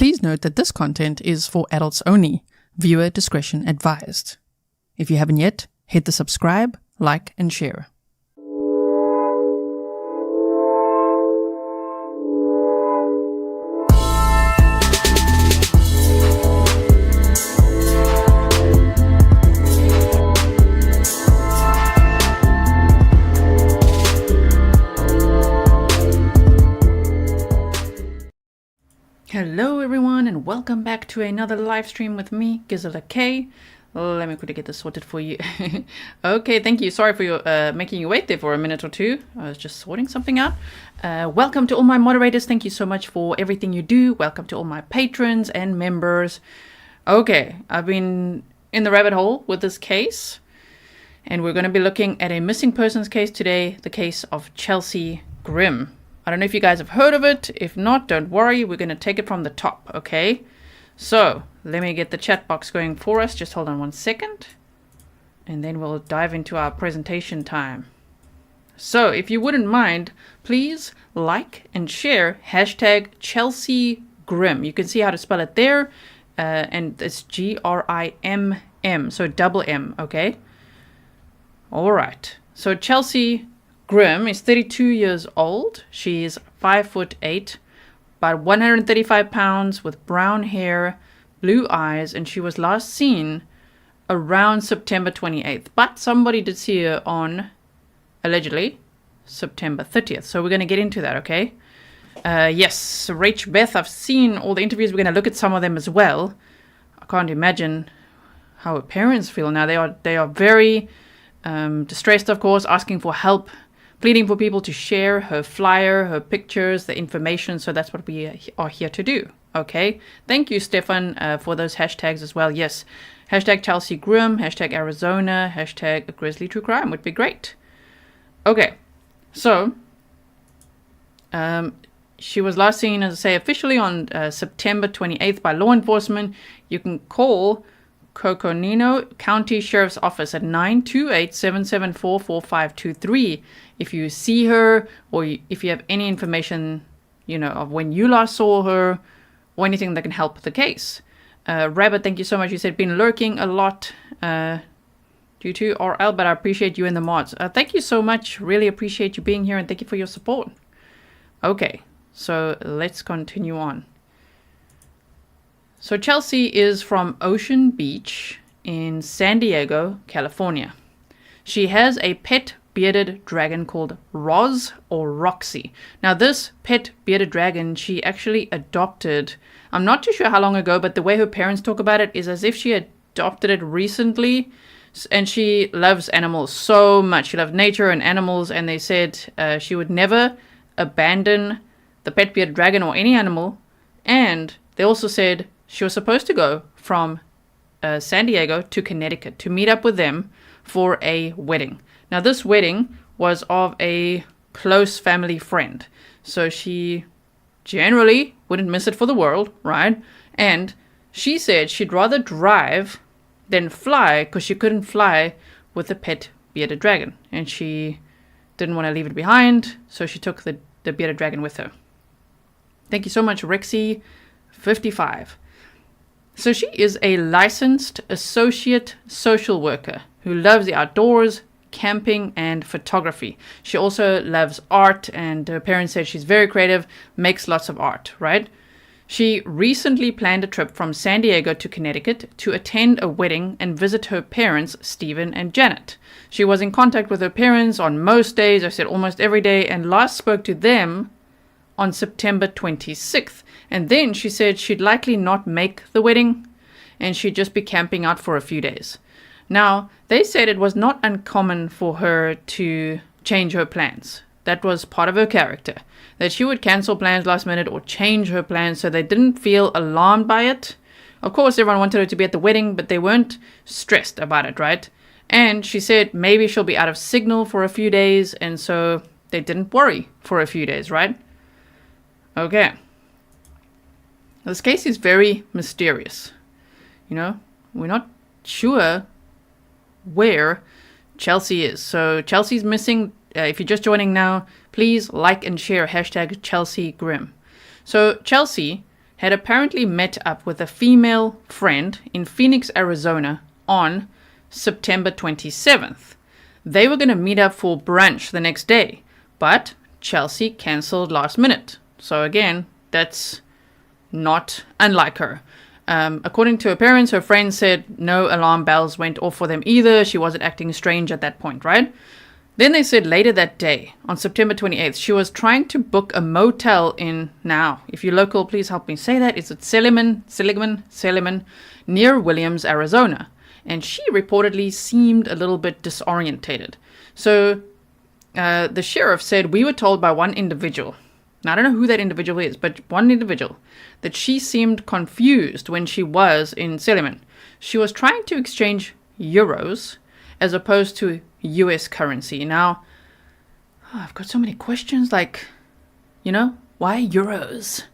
Please note that this content is for adults only. Viewer discretion advised. If you haven't yet, hit the subscribe, like, and share. Hello everyone and welcome back to another live stream with me, Grizzly K. Let me quickly get this sorted for you. Okay, thank you. Sorry for your, making you wait there for a minute or two. I was just sorting something out. Welcome to all my moderators. Thank you so much for everything you do. Welcome to all my patrons and members. Okay, I've been in the rabbit hole with this case. And we're going to be looking at a missing persons case today. The case of Chelsea Grimm. I don't know if you guys have heard of it. If not, don't worry. We're going to take it from the top, okay? So, let me get the chat box going for us. Just hold on 1 second. And then we'll dive into our presentation time. So, if you wouldn't mind, please like and share hashtag Chelsea Grimm. You can see how to spell it there. And it's Grimm. So, double M, okay? All right. So, Chelsea Grimm is 32 years old. She's 5'8", about 135 pounds, with brown hair, blue eyes, and she was last seen around September 28th. But somebody did see her on, allegedly, September 30th. So we're going to get into that, okay? Yes, Rach Beth, I've seen all the interviews. We're going to look at some of them as well. I can't imagine how her parents feel now. They are very distressed, of course, asking for help, pleading for people to share her flyer, her pictures, the information. So that's what we are here to do. Okay. Thank you, Stefan, for those hashtags as well. Yes. Hashtag Chelsea Grimm, hashtag Arizona, hashtag Grizzly True Crime would be great. Okay. So, she was last seen, as I say, officially on September 28th by law enforcement. You can call Coconino County Sheriff's Office at 928-774-4523 if you see her, or if you have any information, of when you last saw her, or anything that can help the case. Rabbit, thank you so much. You said been lurking a lot due to RL, but I appreciate you and the mods. Thank you so much. Really appreciate you being here, and thank you for your support. Okay, so let's continue on. So Chelsea is from Ocean Beach in San Diego, California. She has a pet bearded dragon called Roz or Roxy. Now this pet bearded dragon, she actually adopted, I'm not too sure how long ago, but the way her parents talk about it is as if she adopted it recently. And she loves animals so much. She loves nature and animals, and they said she would never abandon the pet bearded dragon or any animal. And they also said she was supposed to go from San Diego to Connecticut to meet up with them for a wedding. Now, this wedding was of a close family friend. So she generally wouldn't miss it for the world, right? And she said she'd rather drive than fly because she couldn't fly with the pet bearded dragon. And she didn't want to leave it behind, so she took the bearded dragon with her. Thank you so much, Rexy55. So she is a licensed associate social worker who loves the outdoors, camping, and photography. She also loves art, and her parents said she's very creative, makes lots of art, right? She recently planned a trip from San Diego to Connecticut to attend a wedding and visit her parents, Stephen and Janet. She was in contact with her parents on most days, I said almost every day, and last spoke to them on September 26th. And then she said she'd likely not make the wedding and she'd just be camping out for a few days. Now, they said it was not uncommon for her to change her plans. That was part of her character, that she would cancel plans last minute or change her plans, so they didn't feel alarmed by it. Of course, everyone wanted her to be at the wedding, but they weren't stressed about it, right? And she said maybe she'll be out of signal for a few days, and so they didn't worry for a few days, right? Okay. This case is very mysterious. We're not sure where Chelsea is. So Chelsea's missing. If you're just joining now, please like and share hashtag Chelsea Grimm. So Chelsea had apparently met up with a female friend in Phoenix, Arizona on September 27th. They were going to meet up for brunch the next day, but Chelsea cancelled last minute. So again, that's not unlike her. According to her parents, her friend said no alarm bells went off for them either. She wasn't acting strange at that point, right? Then they said later that day, on September 28th, she was trying to book a motel in, now, if you're local, please help me say that. Is it Seligman, near Williams, Arizona. And she reportedly seemed a little bit disorientated. So the sheriff said, we were told by one individual, now I don't know who that individual is, but one individual, that she seemed confused when she was in Seligman. She was trying to exchange euros as opposed to US currency. Now, I've got so many questions, like, why euros?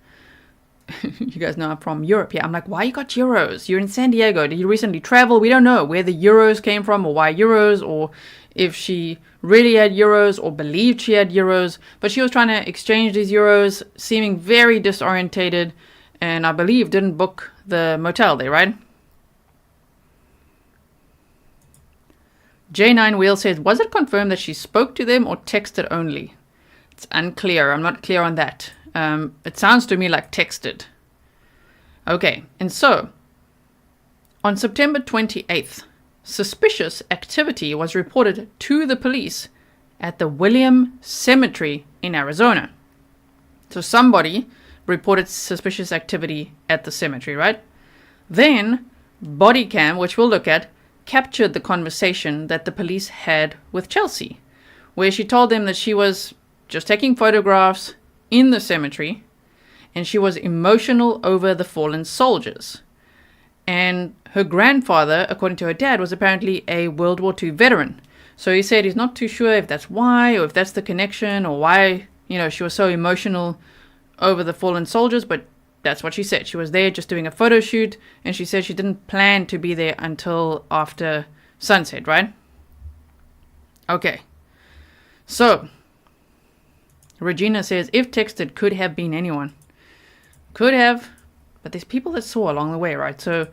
You guys know I'm from Europe. Yeah, I'm like, why you got euros? You're in San Diego. Did you recently travel? We don't know where the euros came from or why euros, or if she really had euros or believed she had euros. But she was trying to exchange these euros, seeming very disorientated, and I believe didn't book the motel there, right? J9 Wheel says, was it confirmed that she spoke to them or texted only? It's unclear. I'm not clear on that. It sounds to me like texted. Okay, and so, on September 28th, suspicious activity was reported to the police at the William Cemetery in Arizona. So somebody reported suspicious activity at the cemetery, right? Then, Bodycam, which we'll look at, captured the conversation that the police had with Chelsea, where she told them that she was just taking photographs in the cemetery and she was emotional over the fallen soldiers. And her grandfather, according to her dad, was apparently a World War II veteran. So he said he's not too sure if that's why, or if that's the connection, or why, she was so emotional over the fallen soldiers, but that's what she said. She was there just doing a photo shoot, and she said she didn't plan to be there until after sunset, right? Okay. So, Regina says, if texted, could have been anyone. Could have, but there's people that saw along the way, right? So,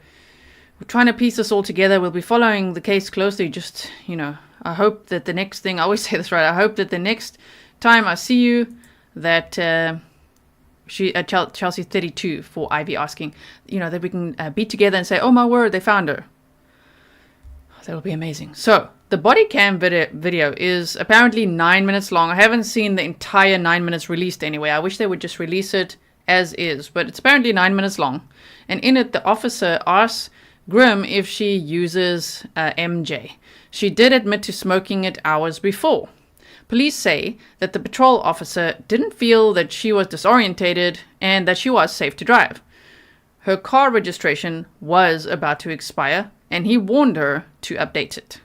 we're trying to piece this all together. We'll be following the case closely. Just, I hope that the next thing, I always say this right, I hope that the next time I see you, that she Chelsea 32 for Ivy asking, that we can be together and say, oh my word, they found her. That'll be amazing. So the body cam video is apparently 9 minutes long. I haven't seen the entire 9 minutes released anyway. I wish they would just release it as is, but it's apparently 9 minutes long. And in it, the officer asks Grimm if she uses MJ. She did admit to smoking it hours before. Police say that the patrol officer didn't feel that she was disorientated and that she was safe to drive. Her car registration was about to expire, and he warned her to update it.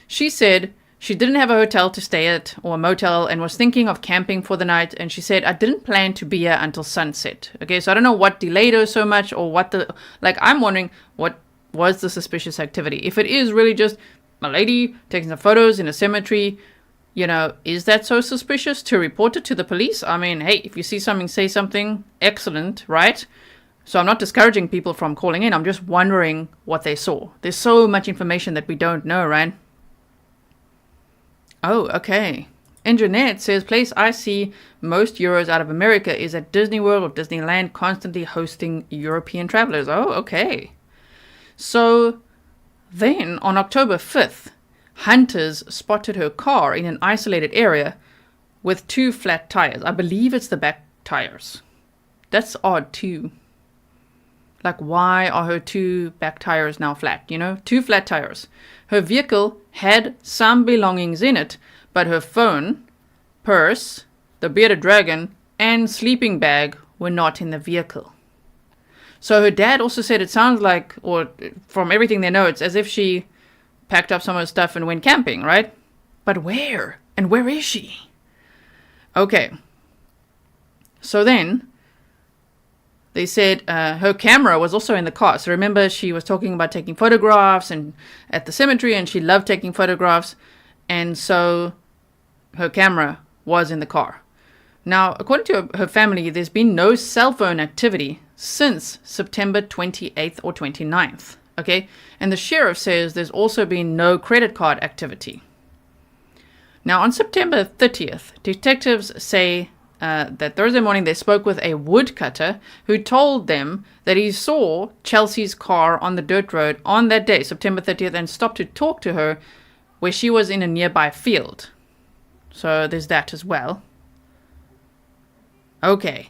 She said she didn't have a hotel to stay at or a motel and was thinking of camping for the night, and she said, I didn't plan to be here until sunset. Okay, so I don't know what delayed her so much or what I'm wondering what was the suspicious activity. If it is really just a lady taking some photos in a cemetery, is that so suspicious to report it to the police? I mean, hey, if you see something, say something. Excellent, right? So I'm not discouraging people from calling in. I'm just wondering what they saw. There's so much information that we don't know, right? Oh, okay. Engineer says, place I see most Euros out of America is at Disney World or Disneyland, constantly hosting European travelers. Oh, okay. So then on October 5th, hunters spotted her car in an isolated area with 2 flat tires. I believe it's the back tires. That's odd too. Like, why are her 2 back tires now flat? 2 flat tires. Her vehicle had some belongings in it, but her phone, purse, the bearded dragon, and sleeping bag were not in the vehicle. So her dad also said it sounds like, or from everything they know, it's as if she packed up some of her stuff and went camping, right? But where? And where is she? Okay. So then, they said her camera was also in the car. So remember, she was talking about taking photographs and at the cemetery, and she loved taking photographs. And so her camera was in the car. Now, according to her family, there's been no cell phone activity since September 28th or 29th. Okay, and the sheriff says there's also been no credit card activity. Now, on September 30th, detectives say that Thursday morning they spoke with a woodcutter who told them that he saw Chelsea's car on the dirt road on that day, September 30th, and stopped to talk to her where she was in a nearby field. So there's that as well. Okay.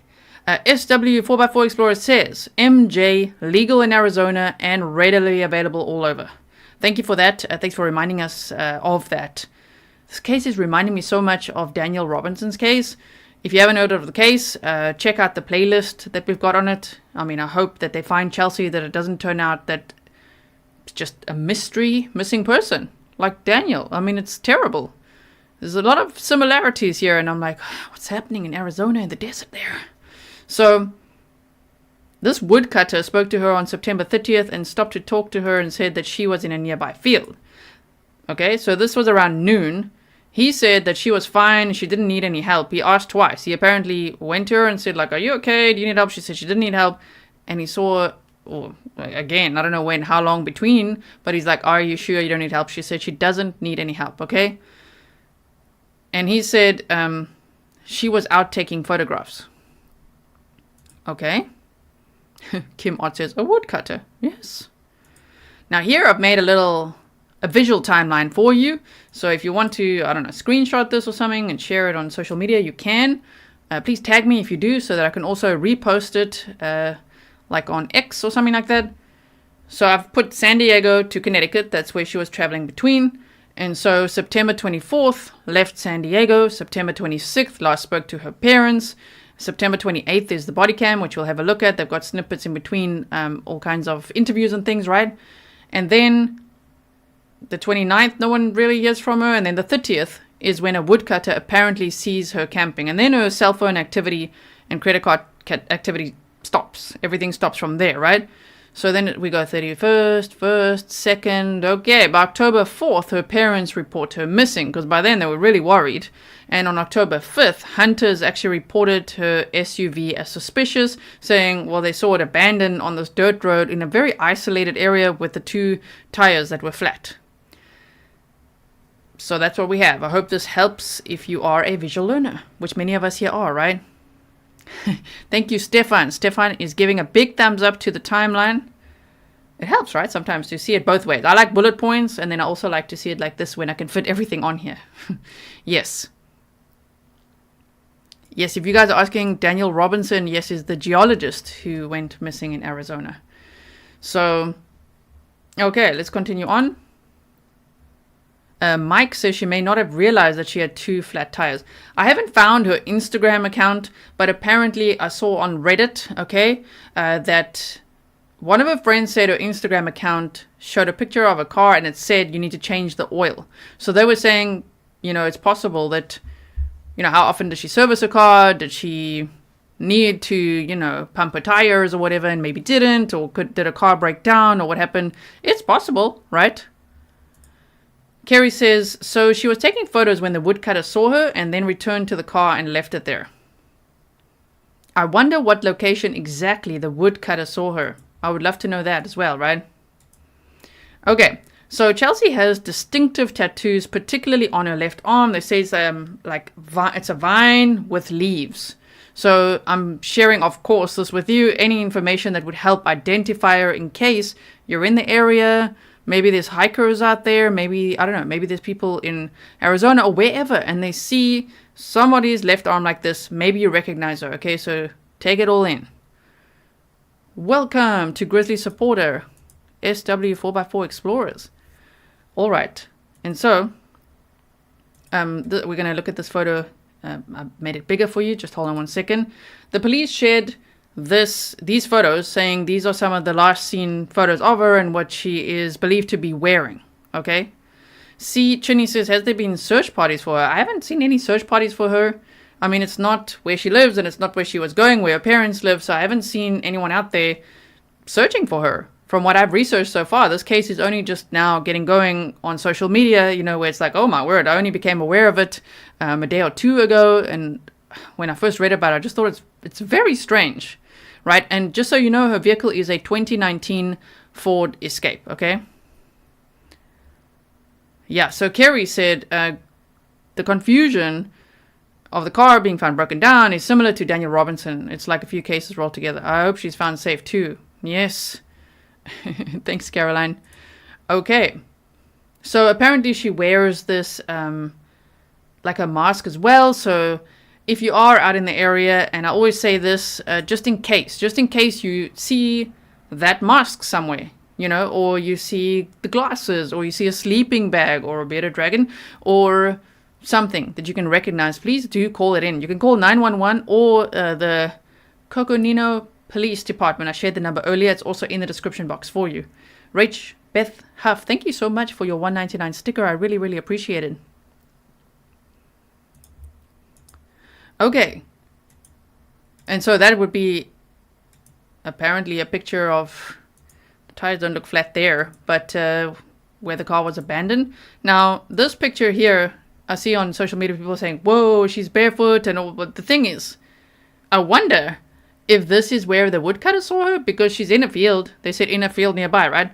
SW 4x4 Explorer says, MJ, legal in Arizona and readily available all over. Thank you for that. Thanks for reminding us of that. This case is reminding me so much of Daniel Robinson's case. If you haven't heard of the case, check out the playlist that we've got on it. I mean, I hope that they find Chelsea, that it doesn't turn out that it's just a mystery missing person like Daniel. I mean, it's terrible. There's a lot of similarities here, and I'm like, what's happening in Arizona in the desert there? So this woodcutter spoke to her on September 30th and stopped to talk to her and said that she was in a nearby field. Okay, so this was around noon. He said that she was fine. She didn't need any help. He asked twice. He apparently went to her and said, like, are you okay? Do you need help? She said she didn't need help. And he saw, again, I don't know when, how long between, but he's like, are you sure you don't need help? She said she doesn't need any help, okay? And he said she was out taking photographs. Okay. Kim Ott says, a woodcutter. Yes. Now here I've made a visual timeline for you. So if you want to, I don't know, screenshot this or something and share it on social media, you can. Please tag me if you do so that I can also repost it like on X or something like that. So I've put San Diego to Connecticut. That's where she was traveling between. And so September 24th left San Diego. September 26th last spoke to her parents. September 28th is the Bodycam, which we'll have a look at. They've got snippets in between all kinds of interviews and things, right? And then the 29th, no one really hears from her. And then the 30th is when a woodcutter apparently sees her camping. And then her cell phone activity and credit card activity stops. Everything stops from there, right? So then we go 31st, 1st, 2nd. Okay, by October 4th, her parents report her missing because by then they were really worried. And on October 5th, hunters actually reported her SUV as suspicious, saying, well, they saw it abandoned on this dirt road in a very isolated area with the 2 tires that were flat. So that's what we have. I hope this helps if you are a visual learner, which many of us here are, right? Thank you, Stefan. Stefan is giving a big thumbs up to the timeline. It helps, right? Sometimes to see it both ways. I like bullet points, and then I also like to see it like this when I can fit everything on here. Yes. Yes, if you guys are asking, Daniel Robinson, yes, is the geologist who went missing in Arizona. So, okay, let's continue on. Mike says she may not have realized that she had 2 flat tires. I haven't found her Instagram account, but apparently I saw on Reddit, okay, that one of her friends said her Instagram account showed a picture of a car and it said you need to change the oil. So they were saying, you know, it's possible that, you know, how often does she service her car? Did she need to, you know, pump her tires or whatever and maybe didn't? Or did a car break down or what happened? It's possible, right? Kerry says, so she was taking photos when the woodcutter saw her and then returned to the car and left it there. I wonder what location exactly the woodcutter saw her. I would love to know that as well, right? Okay, so Chelsea has distinctive tattoos, particularly on her left arm. They say it's it's a vine with leaves. So I'm sharing, of course, this with you. Any information that would help identify her in case you're in the area. Maybe there's hikers out there. Maybe, I don't know, maybe there's people in Arizona or wherever and they see somebody's left arm like this. Maybe you recognize her. Okay, so take it all in. Welcome to Grizzly supporter, SW 4x4 Explorers. All right. And so, we're going to look at this photo. I made it bigger for you. Just hold on one second. The police shared these photos saying these are some of the last seen photos of her and what she is believed to be wearing. Okay. C. Chinny says, has there been search parties for her? I haven't seen any search parties for her. I mean, it's not where she lives and it's not where she was going, where her parents live. So I haven't seen anyone out there searching for her. From what I've researched so far, this case is only just now getting going on social media, you know, where it's like, oh my word, I only became aware of it a day or 2 ago. And when I first read about it, I just thought it's very strange, right? And just so you know, her vehicle is a 2019 Ford Escape, okay? Yeah, so Kerry said the confusion of the car being found broken down is similar to Daniel Robinson. It's like a few cases rolled together. I hope she's found safe too. Yes. Thanks, Caroline. Okay. So apparently she wears this like a mask as well. So if you are out in the area, and I always say this, just in case you see that mask somewhere, you know, or you see the glasses, or you see a sleeping bag or a bearded dragon or something that you can recognize, please do call it in. You can call 911 or the Coconino Police Department. I shared the number earlier. It's also in the description box for you. Rach Beth Huff, thank you so much for your $1.99 sticker. I really, really appreciate it. Okay. And so that would be apparently a picture of the tires don't look flat there, but where the car was abandoned. Now, this picture here, I see on social media people saying, whoa, she's barefoot and all. But the thing is, I wonder if this is where the woodcutter saw her, because she's in a field. They said in a field nearby, right?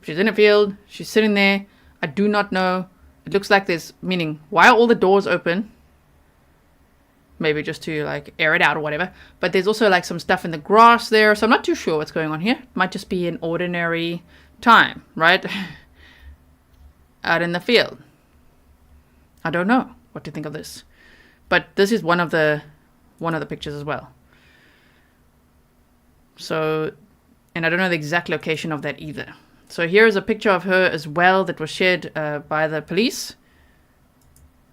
She's in a field. She's sitting there. I do not know. It looks like there's, meaning, why are all the doors open? Maybe just to like air it out or whatever. But there's also like some stuff in the grass there. So I'm not too sure what's going on here. It might just be an ordinary time, right? Out in the field. I don't know what to think of this. But this is one of the pictures as well. So, and I don't know the exact location of that either. So here's a picture of her as well that was shared by the police.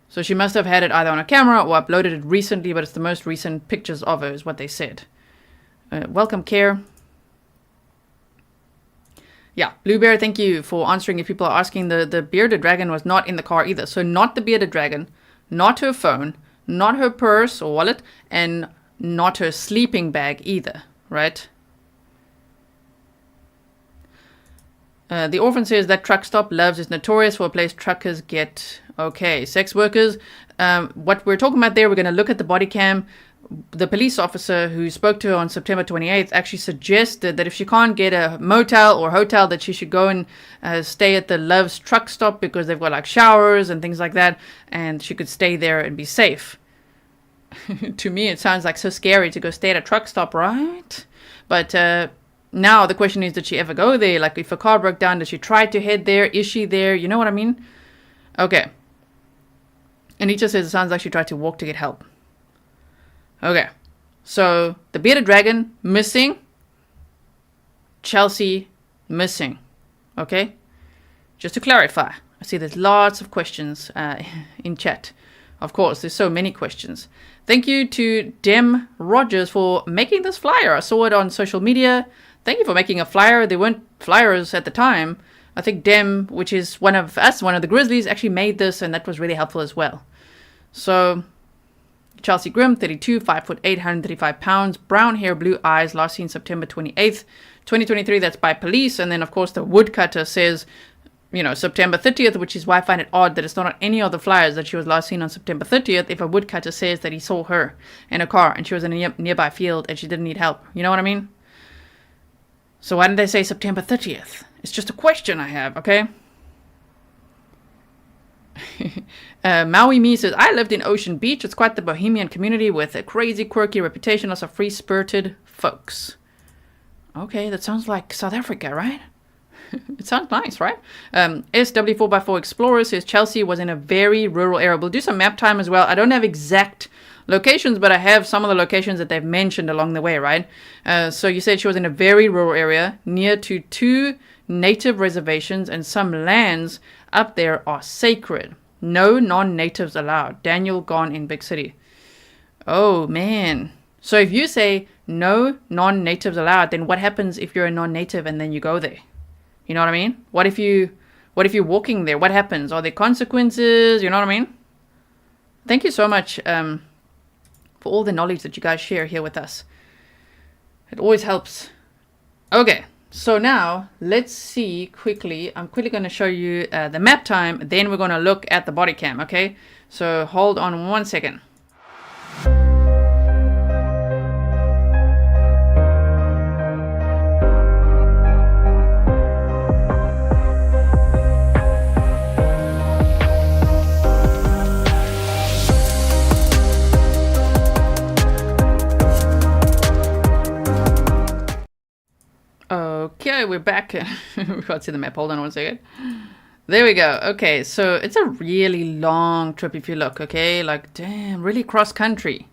So she must have had it either on a camera or uploaded it recently, but it's the most recent pictures of her is what they said. Welcome, Care. Yeah, Blue Bear, thank you for answering. If people are asking, the bearded dragon was not in the car either. So not the bearded dragon, not her phone, not her purse or wallet, and not her sleeping bag either, right? The orphan says that truck stop Loves is notorious for a place truckers get, okay, sex workers. What we're talking about there, we're going to look at the body cam. The police officer who spoke to her on September 28th actually suggested that if she can't get a motel or hotel, that she should go and stay at the Love's truck stop because they've got like showers and things like that, and she could stay there and be safe. To me, it sounds like so scary to go stay at a truck stop, right? But now the question is, did she ever go there? Like if a car broke down, did she try to head there? Is she there? You know what I mean? Okay. Anita says it sounds like she tried to walk to get help. Okay, so the bearded dragon missing, Chelsea missing. Okay, just to clarify, I see there's lots of questions in chat. Of course, there's so many questions. Thank you to Dem Rogers for making this flyer. I saw it on social media. Thank you for making a flyer. There weren't flyers at the time. I think Dem, which is one of us, one of the Grizzlies, actually made this, and that was really helpful as well. So Chelsea Grimm, 32, 5'8", 135 pounds, brown hair, blue eyes, last seen September 28th, 2023. That's by police. And then, of course, the woodcutter says, you know, September 30th, which is why I find it odd that it's not on any of the flyers that she was last seen on September 30th. If a woodcutter says that he saw her in a car and she was in a nearby field and she didn't need help. You know what I mean? So why didn't they say September 30th? It's just a question I have, okay? Maui Me says, I lived in Ocean Beach. It's quite the bohemian community with a crazy, quirky reputation. Lots of free-spirited folks. Okay, that sounds like South Africa, right? It sounds nice, right? SW4x4 Explorer says Chelsea was in a very rural area. We'll do some map time as well. I don't have exact locations, but I have some of the locations that they've mentioned along the way, right? So you said she was in a very rural area near to 2 native reservations, and some lands up there are sacred. No non-natives allowed. Daniel gone in big city. Oh, man. So if you say no non-natives allowed, then what happens if you're a non-native and then you go there? You know what I mean? What if you're walking there? What happens? Are there consequences? You know what I mean? Thank you so much for all the knowledge that you guys share here with us. It always helps. Okay. So now, let's see quickly. I'm quickly going to show you the map time. Then we're going to look at the body cam, okay? So hold on one second. Okay, we're back. We can't see the map. Hold on one second. There we go. Okay, so it's a really long trip if you look, okay? Like, damn, really cross country.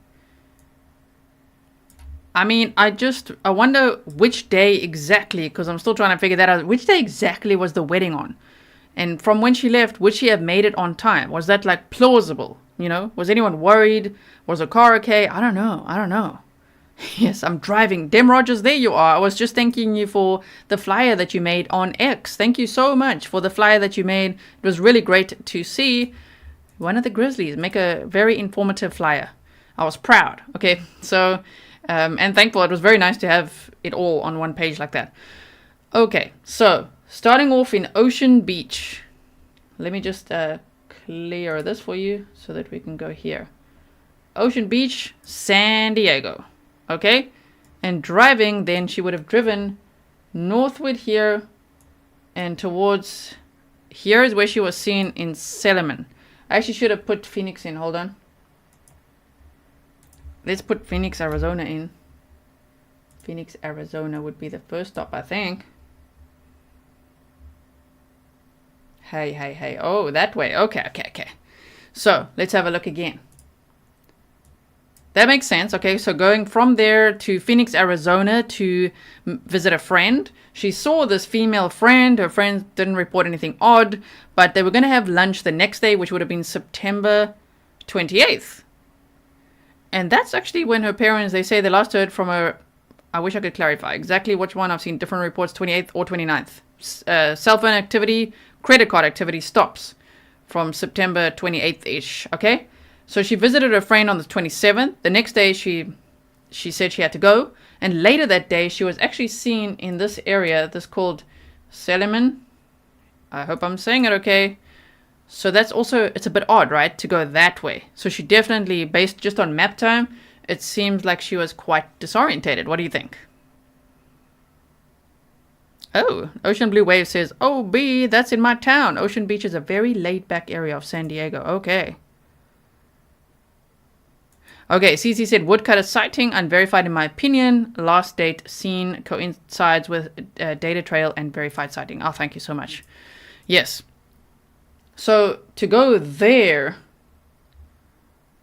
I mean, I wonder which day exactly, because I'm still trying to figure that out. Which day exactly was the wedding on? And from when she left, would she have made it on time? Was that like plausible? You know, was anyone worried? Was her car okay? I don't know. Yes, I'm driving. Dem Rogers, there you are. I was just thanking you for the flyer that you made on X. Thank you so much for the flyer that you made. It was really great to see one of the Grizzlies make a very informative flyer. I was proud. Okay, so, and thankful. It was very nice to have it all on one page like that. Okay, so starting off in Ocean Beach. Let me just clear this for you so that we can go here. Ocean Beach, San Diego. Okay, and driving, then she would have driven northward here and towards here is where she was seen in Solomon. I actually should have put Phoenix in. Hold on. Let's put Phoenix, Arizona in. Phoenix, Arizona would be the first stop, I think. Hey. Oh, that way. Okay. So let's have a look again. That makes sense. Okay, so going from there to Phoenix, Arizona to visit a friend. She saw this female friend. Her friend didn't report anything odd, but they were going to have lunch the next day, which would have been September 28th. And that's actually when her parents, they say they last heard from her. I wish I could clarify exactly which one. I've seen different reports, 28th or 29th. Cell phone activity, credit card activity stops from September 28th-ish, okay? So she visited her friend on the 27th. The next day, she said she had to go. And later that day, she was actually seen in this area, this called Solomon. I hope I'm saying it okay. So that's also, it's a bit odd, right, to go that way. So she definitely, based just on Maptime, it seems like she was quite disorientated. What do you think? Oh, Ocean Blue Wave says, oh, B, that's in my town. Ocean Beach is a very laid-back area of San Diego. Okay. Okay, CC said, woodcutter sighting, unverified in my opinion. Last date seen coincides with data trail and verified sighting. Oh, thank you so much. Yes. So to go there,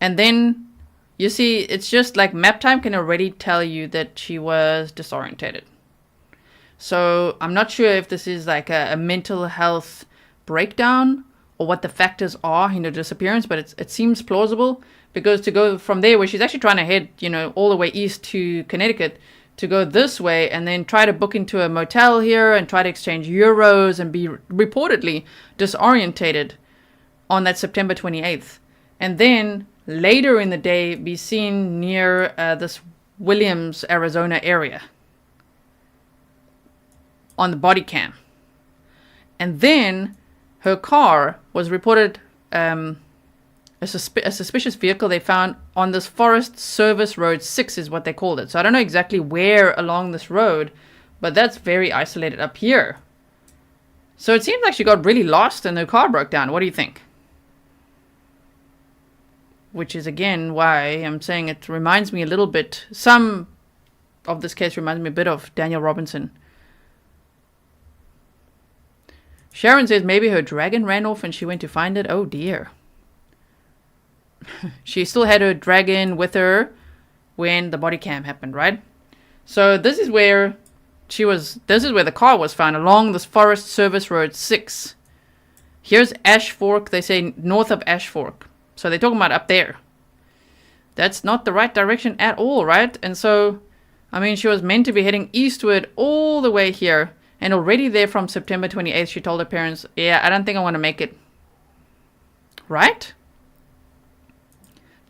and then, you see, it's just like Maptime can already tell you that she was disorientated. So I'm not sure if this is like a mental health breakdown or what the factors are in her disappearance, but it seems plausible. Because to go from there, where she's actually trying to head, you know, all the way east to Connecticut, to go this way and then try to book into a motel here and try to exchange euros and be reportedly disorientated on that September 28th. And then later in the day, be seen near this Williams, Arizona area on the Bodycam. And then her car was reported... A suspicious vehicle they found on this Forest Service Road 6 is what they called it. So I don't know exactly where along this road, but that's very isolated up here. So it seems like she got really lost and her car broke down. What do you think? Which is again why I'm saying it reminds me a little bit, some of this case reminds me a bit of Daniel Robinson. Sharon says maybe her dragon ran off and she went to find it. Oh dear. She still had her dragon with her when the body cam happened, right? So this is where the car was found, along this Forest Service Road 6. Here's Ashfork. They say north of Ashfork. So they're talking about up there. That's not the right direction at all, right? And so, I mean, she was meant to be heading eastward all the way here. And already there from September 28th, she told her parents, yeah, I don't think I want to make it. Right?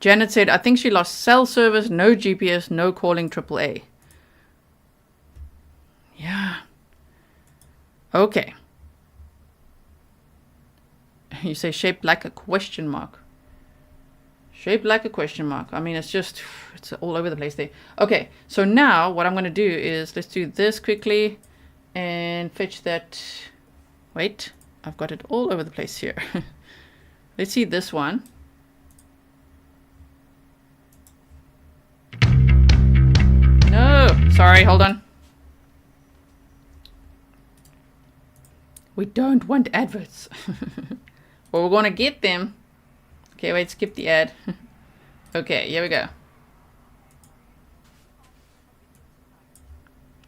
Janet said, I think she lost cell service, no GPS, no calling AAA. Yeah. Okay. You say shaped like a question mark. Shaped like a question mark. I mean, it's all over the place there. Okay, so now what I'm going to do is, let's do this quickly and fetch that. Wait, I've got it all over the place here. Let's see this one. No, sorry, hold on. We don't want adverts. Well, we're going to get them. Okay, wait, skip the ad. Okay, here we go.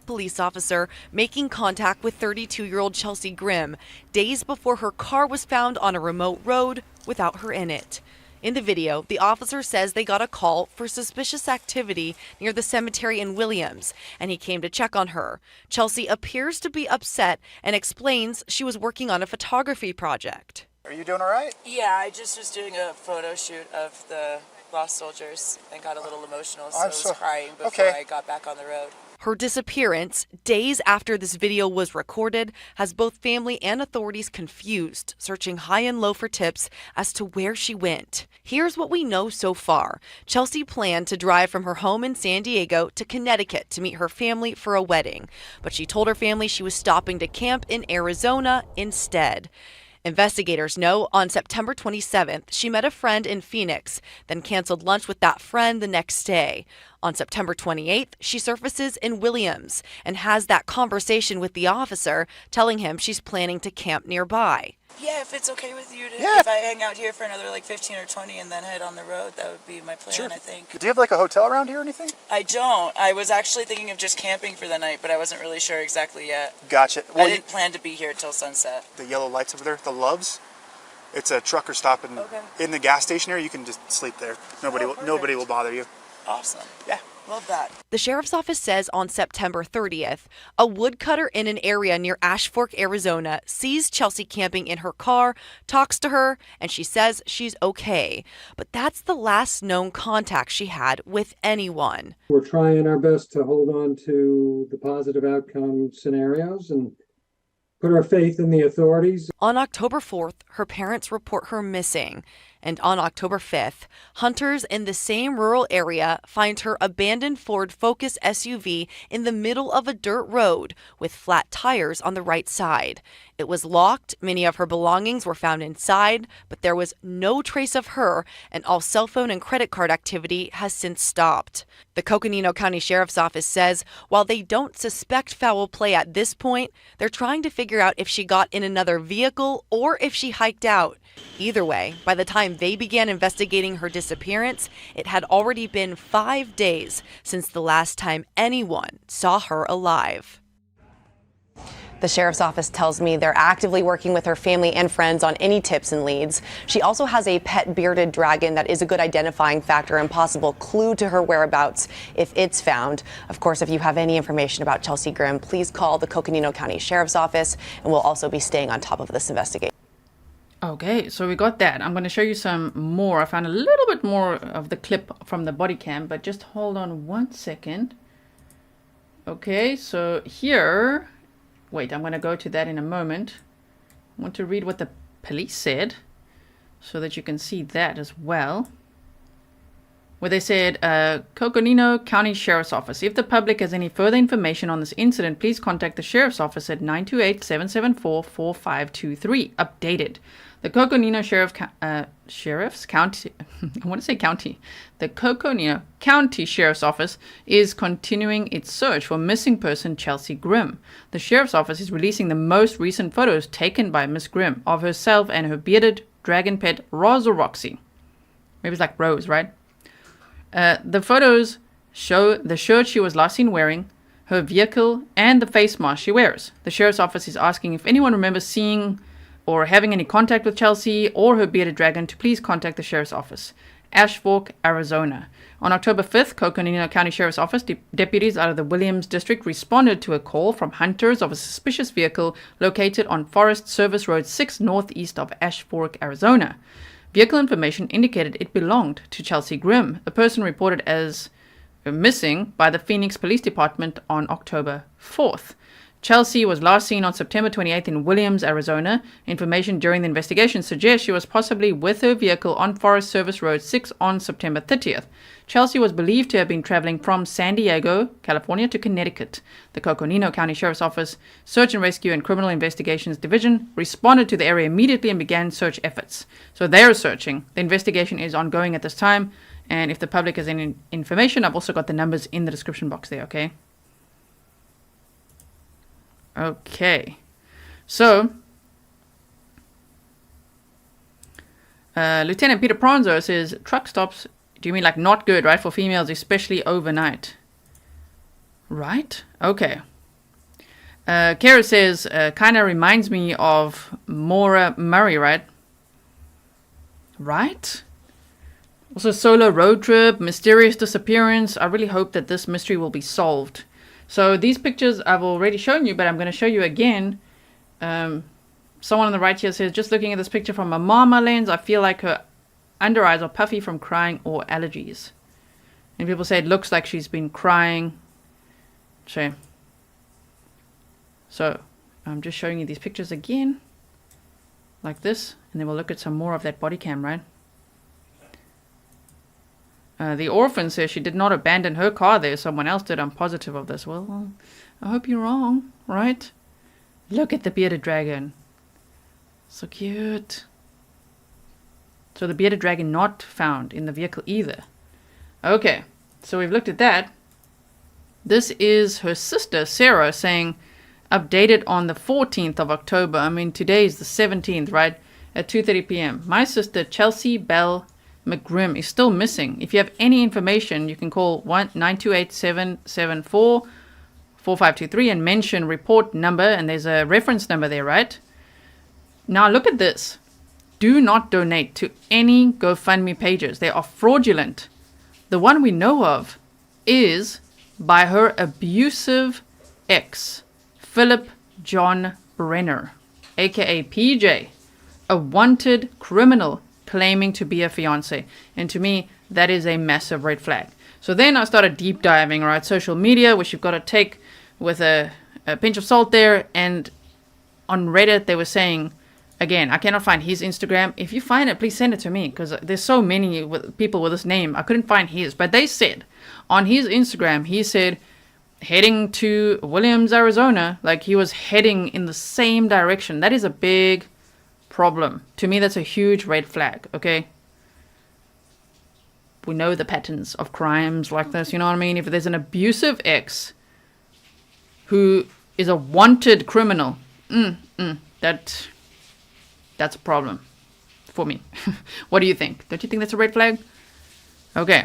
Police officer making contact with 32-year-old Chelsea Grimm days before her car was found on a remote road without her in it. In the video, the officer says they got a call for suspicious activity near the cemetery in Williams, and he came to check on her. Chelsea appears to be upset and explains she was working on a photography project. Are you doing all right? Yeah, I just was doing a photo shoot of the lost soldiers and got a little emotional, so I was crying before I got back on the road. Her disappearance, days after this video was recorded, has both family and authorities confused, searching high and low for tips as to where she went. Here's what we know so far. Chelsea planned to drive from her home in San Diego to Connecticut to meet her family for a wedding, but she told her family she was stopping to camp in Arizona instead. Investigators know on September 27th, she met a friend in Phoenix, then canceled lunch with that friend the next day. On September 28th, she surfaces in Williams and has that conversation with the officer, telling him she's planning to camp nearby. Yeah, if it's okay with you, if I hang out here for another like 15 or 20 and then head on the road, that would be my plan, I think. Do you have like a hotel around here or anything? I don't. I was actually thinking of just camping for the night, but I wasn't really sure exactly yet. Gotcha. Well, I didn't plan to be here till sunset. The yellow lights over there, the Loves, it's a trucker stop in the gas station area. You can just sleep there. Nobody will bother you. Awesome. Yeah. Love that. The sheriff's office says on September 30th, a woodcutter in an area near Ashfork, Arizona, sees Chelsea camping in her car, talks to her, and she says she's okay. But that's the last known contact she had with anyone. We're trying our best to hold on to the positive outcome scenarios and put our faith in the authorities. On October 4th, her parents report her missing. And on October 5th, hunters in the same rural area find her abandoned Ford Focus SUV in the middle of a dirt road with flat tires on the right side. It was locked, many of her belongings were found inside, but there was no trace of her, and all cell phone and credit card activity has since stopped. The Coconino County Sheriff's Office says while they don't suspect foul play at this point, they're trying to figure out if she got in another vehicle or if she hiked out. Either way, by the time they began investigating her disappearance, it had already been 5 days since the last time anyone saw her alive. The sheriff's office tells me they're actively working with her family and friends on any tips and leads. She also has a pet bearded dragon that is a good identifying factor and possible clue to her whereabouts if it's found. Of course, if you have any information about Chelsea Grimm, please call the Coconino County Sheriff's Office, and we'll also be staying on top of this investigation. Okay, so we got that. I'm going to show you some more. I found a little bit more of the clip from the body cam, but just hold on 1 second. Okay, so here, wait, I'm going to go to that in a moment. I want to read what the police said so that you can see that as well. Where they said, Coconino County Sheriff's Office. If the public has any further information on this incident, please contact the Sheriff's Office at 928-774-4523. Updated. The Coconino Sheriff's County, I want to say county. The Coconino County Sheriff's Office is continuing its search for missing person Chelsea Grimm. The Sheriff's Office is releasing the most recent photos taken by Miss Grimm of herself and her bearded dragon pet, Roz or Roxy. Maybe it's like Rose, right? The photos show the shirt she was last seen wearing, her vehicle, and the face mask she wears. The Sheriff's Office is asking if anyone remembers seeing or having any contact with Chelsea or her bearded dragon to please contact the Sheriff's Office. Ashfork, Arizona. On October 5th, Coconino County Sheriff's Office deputies out of the Williams District responded to a call from hunters of a suspicious vehicle located on Forest Service Road 6 northeast of Ashfork, Arizona. Vehicle information indicated it belonged to Chelsea Grimm, a person reported as missing by the Phoenix Police Department on October 4th. Chelsea was last seen on September 28th in Williams, Arizona. Information during the investigation suggests she was possibly with her vehicle on Forest Service Road 6 on September 30th. Chelsea was believed to have been traveling from San Diego, California to Connecticut. The Coconino County Sheriff's Office Search and Rescue and Criminal Investigations Division responded to the area immediately and began search efforts. So they are searching. The investigation is ongoing at this time. And if the public has any information, I've also got the numbers in the description box there, okay? Okay. So Lieutenant Peter Pronzo says, truck stops, do you mean like not good, right? For females, especially overnight. Right? Okay. Kara says, kind of reminds me of Maura Murray, right? Right? Also, solo road trip, mysterious disappearance. I really hope that this mystery will be solved. So these pictures I've already shown you, but I'm going to show you again. Someone on the right here says, just looking at this picture from a mama lens, I feel like her under eyes are puffy from crying or allergies. And people say it looks like she's been crying. So I'm just showing you these pictures again, like this, and then we'll look at some more of that body cam, right? The orphan says she did not abandon her car there. Someone else did. I'm positive of this. Well, I hope you're wrong, right? Look at the bearded dragon. So cute. So the bearded dragon not found in the vehicle either. Okay, so we've looked at that. This is her sister, Sarah, saying, updated on the 14th of October. I mean, today is the 17th, right? At 2:30 p.m. My sister, Chelsea Bell McGrimm, is still missing. If you have any information, you can call 928-774-4523 and mention report number, and there's a reference number there, right? Now look at this. Do not donate to any GoFundMe pages. They are fraudulent. The one we know of is by her abusive ex, Philip John Brenner, aka PJ, a wanted criminal claiming to be a fiance. And to me, that is a massive red flag. So then I started deep diving, right? Social media, which you've got to take with a pinch of salt there. And on Reddit, they were saying, again, I cannot find his Instagram. If you find it, please send it to me, because there's so many people with this name. I couldn't find his. But they said on his Instagram, he said, heading to Williams, Arizona, like he was heading in the same direction. That is a big problem. To me, that's a huge red flag, okay? We know the patterns of crimes like this, you know what I mean? If there's an abusive ex who is a wanted criminal, that's a problem for me. What do you think? Don't you think that's a red flag? Okay.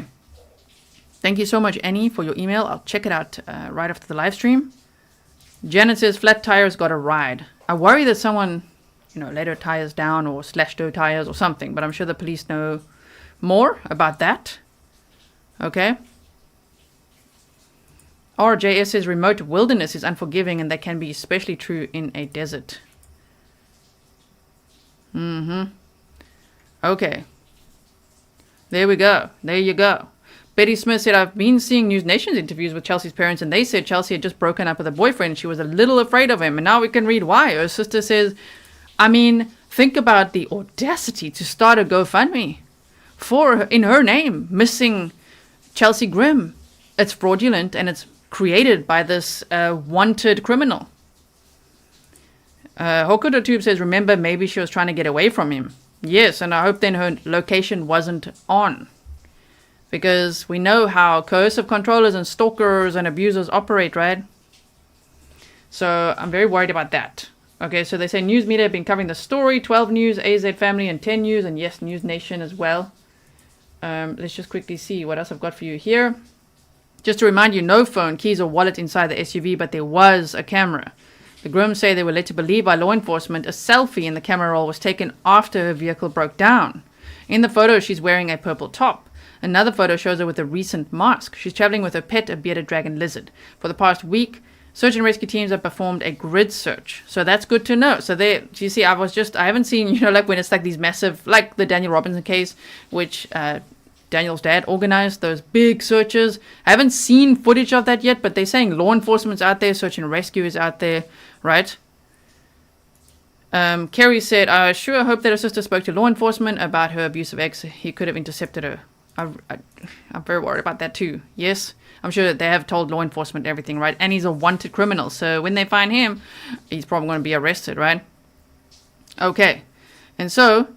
Thank you so much, Annie, for your email. I'll check it out right after the live stream. Janet says, flat tires got a ride. I worry that someone, let her tires down or slashed her tires or something, but I'm sure the police know more about that. Okay. RJS says, remote wilderness is unforgiving, and that can be especially true in a desert. Okay. There we go. There you go. Betty Smith said, I've been seeing News Nation's interviews with Chelsea's parents, and they said Chelsea had just broken up with a boyfriend. She was a little afraid of him, and now we can read why. Her sister says, I mean, think about the audacity to start a GoFundMe for, in her name, missing Chelsea Grimm. It's fraudulent, and it's created by this wanted criminal. Hokuto Tube says, remember, maybe she was trying to get away from him. Yes, and I hope then her location wasn't on. Because we know how coercive controllers and stalkers and abusers operate, right? So I'm very worried about that. Okay, so they say news media have been covering the story. 12 News, AZ Family, and 10 News, and yes, News Nation as well. Let's just quickly see what else I've got for you here. Just to remind you, no phone, keys, or wallet inside the SUV, but there was a camera. The Grimms say they were led to believe by law enforcement a selfie in the camera roll was taken after her vehicle broke down. In the photo, she's wearing a purple top. Another photo shows her with a recent mask. She's traveling with her pet, a bearded dragon lizard. For the past week, search and rescue teams have performed a grid search. So that's good to know. So there, you see, I haven't seen, like when it's like these massive, like the Daniel Robinson case, which Daniel's dad organized those big searches. I haven't seen footage of that yet, but they're saying law enforcement's out there, search and rescue is out there, right? Kerry said, I sure hope that her sister spoke to law enforcement about her abusive ex. He could have intercepted her. I'm very worried about that too. Yes, I'm sure that they have told law enforcement everything, right? And he's a wanted criminal. So when they find him, he's probably going to be arrested, right? Okay. And so,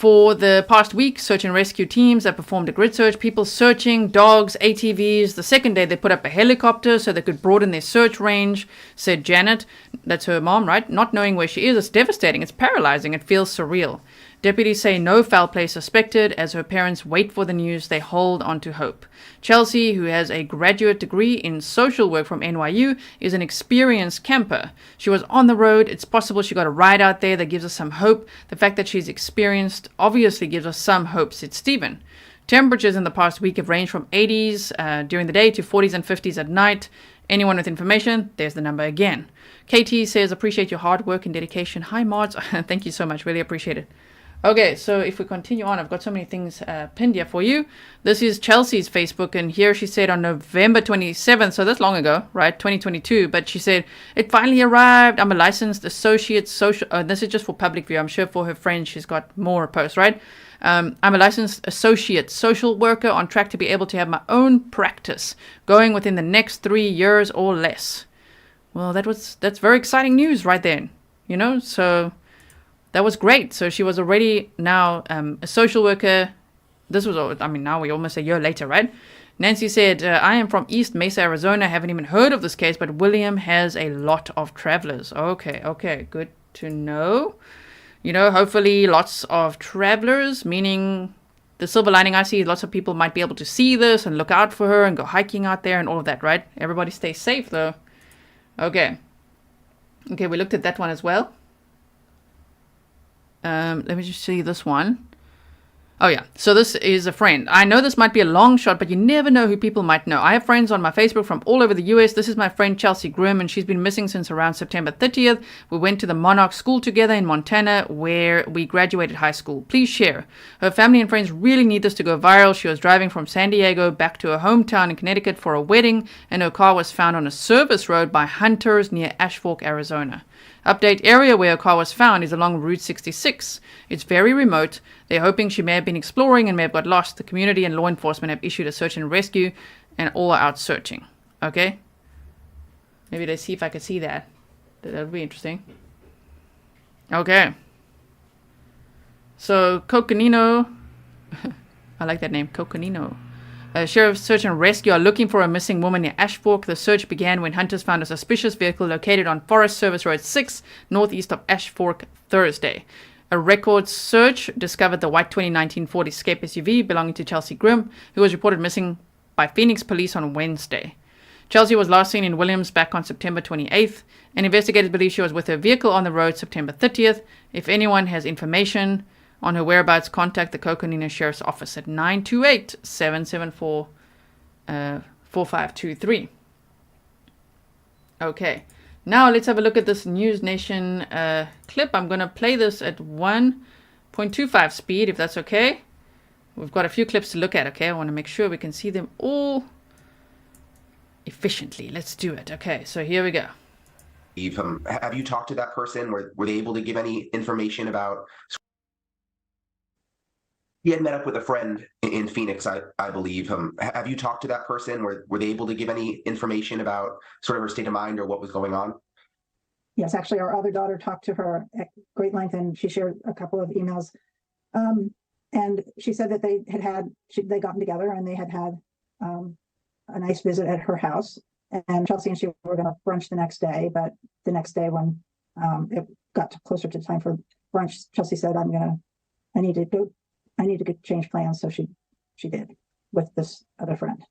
For the past week, search and rescue teams have performed a grid search, people searching, dogs, ATVs. The second day, they put up a helicopter so they could broaden their search range, said Janet. That's her mom, right? Not knowing where she is, it's devastating, it's paralyzing, it feels surreal. Deputies say no foul play suspected. As her parents wait for the news, they hold on to hope. Chelsea, who has a graduate degree in social work from NYU, is an experienced camper. She was on the road. It's possible she got a ride out there that gives us some hope. The fact that she's experienced obviously gives us some hope, said Stephen. Temperatures in the past week have ranged from 80s during the day to 40s and 50s at night. Anyone with information, there's the number again. KT says, appreciate your hard work and dedication. Hi, Mods. Thank you so much. Really appreciate it. Okay, so if we continue on, I've got so many things pinned here for you. This is Chelsea's Facebook, and here she said on November 27th, so that's long ago, right, 2022, but she said, it finally arrived. I'm a licensed associate social, this is just for public view. I'm sure for her friends she's got more posts, right? I'm a licensed associate social worker on track to be able to have my own practice going within the next 3 years or less. Well, that's very exciting news right then, you know, so... That was great. So she was already now a social worker. This was, now we're almost a year later, right? Nancy said, I am from East Mesa, Arizona. I haven't even heard of this case, but William has a lot of travelers. Okay. Good to know. You know, hopefully lots of travelers, meaning the silver lining I see, lots of people might be able to see this and look out for her and go hiking out there and all of that, right? Everybody stay safe, though. Okay, we looked at that one as well. Let me just see this one. Oh yeah, so this is a friend. I know this might be a long shot, but you never know who people might know. I have friends on my Facebook from all over the US. This is my friend Chelsea Grimm, and she's been missing since around September 30th. We went to the Monarch School together in Montana, where we graduated high school. Please share. Her family and friends really need this to go viral. She was driving from San Diego back to her hometown in Connecticut for a wedding, and her car was found on a service road by hunters near Ashfork, Arizona. Update: area where her car was found is along Route 66. It's very remote. They're hoping she may have been exploring and may have got lost. The community and law enforcement have issued a search and rescue and all are out searching. Okay? Maybe let's see if I can see that. That would be interesting. Okay. So, Coconino. I like that name, Coconino. Sheriff's Search and Rescue are looking for a missing woman near Ashfork. The search began when hunters found a suspicious vehicle located on Forest Service Road 6, northeast of Ashfork, Thursday. A record search discovered the white 2019 Ford Escape SUV belonging to Chelsea Grimm, who was reported missing by Phoenix police on Wednesday. Chelsea was last seen in Williams back on September 28th, and investigators believe she was with her vehicle on the road September 30th. If anyone has information on her whereabouts, contact the Coconino Sheriff's Office at 928-774-4523. Okay, now let's have a look at this News Nation clip. I'm going to play this at 1.25 speed, if that's okay. We've got a few clips to look at, okay? I want to make sure we can see them all efficiently. Let's do it. Okay, so here we go. Have you talked to that person? Were they able to give any information about... He had met up with a friend in Phoenix, I believe. Have you talked to that person? Were they able to give any information about sort of her state of mind or what was going on? Yes, actually, our other daughter talked to her at great length, and she shared a couple of emails. And she said that they they'd gotten together and they had a nice visit at her house. And Chelsea and she were going to brunch the next day, but the next day when it got closer to time for brunch, Chelsea said, I need to go change plans. So she did with this other friend.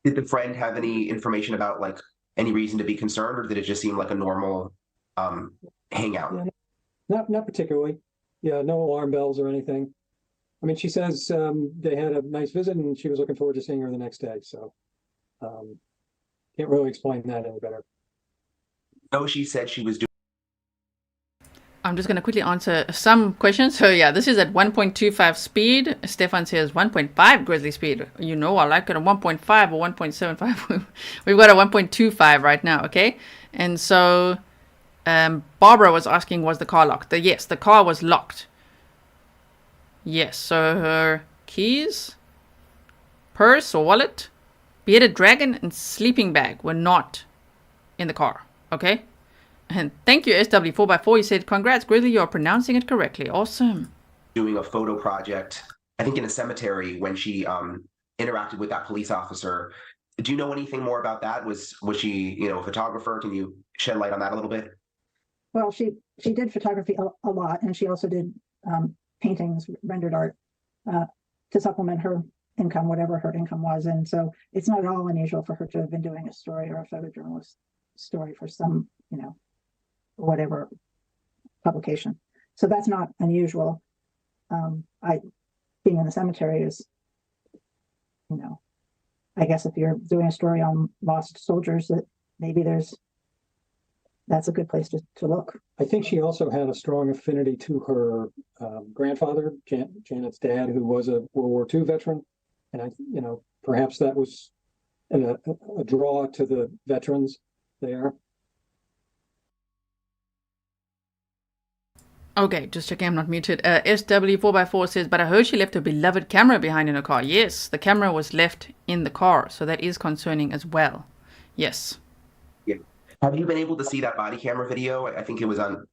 Did the friend have any information about like any reason to be concerned, or did it just seem like a normal hangout? Yeah, not particularly. Yeah, no alarm bells or anything. I mean, she says they had a nice visit and she was looking forward to seeing her the next day. So can't really explain that any better. No, she said she was doing. I'm just going to quickly answer some questions. So yeah, this is at 1.25 speed. Stefan says 1.5 Grizzly speed. You know, I like it at 1.5 or 1.75. We've got a 1.25 right now, okay? And so Barbara was asking, was the car locked? Yes, the car was locked. Yes, so her keys, purse or wallet, bearded dragon, and sleeping bag were not in the car, okay? And thank you, SW4x4. You said, congrats, Grizzly, you're pronouncing it correctly. Awesome. doing a photo project, I think in a cemetery, when she interacted with that police officer. Do you know anything more about that? Was she, a photographer? Can you shed light on that a little bit? Well, she did photography a lot, and she also did paintings, rendered art, to supplement her income, whatever her income was. And so it's not at all unusual for her to have been doing a story or a photojournalist story for some, whatever publication. So that's not unusual. Being in the cemetery is, I guess if you're doing a story on lost soldiers, that maybe that's a good place to look. I think she also had a strong affinity to her grandfather, Janet's dad, who was a World War II veteran. And perhaps that was a draw to the veterans there. Okay, just checking I'm not muted. SW4x4 says, but I heard she left her beloved camera behind in her car. Yes, the camera was left in the car, so that is concerning as well. Yes. Yeah. Have you been able to see that body camera video? I think it was on.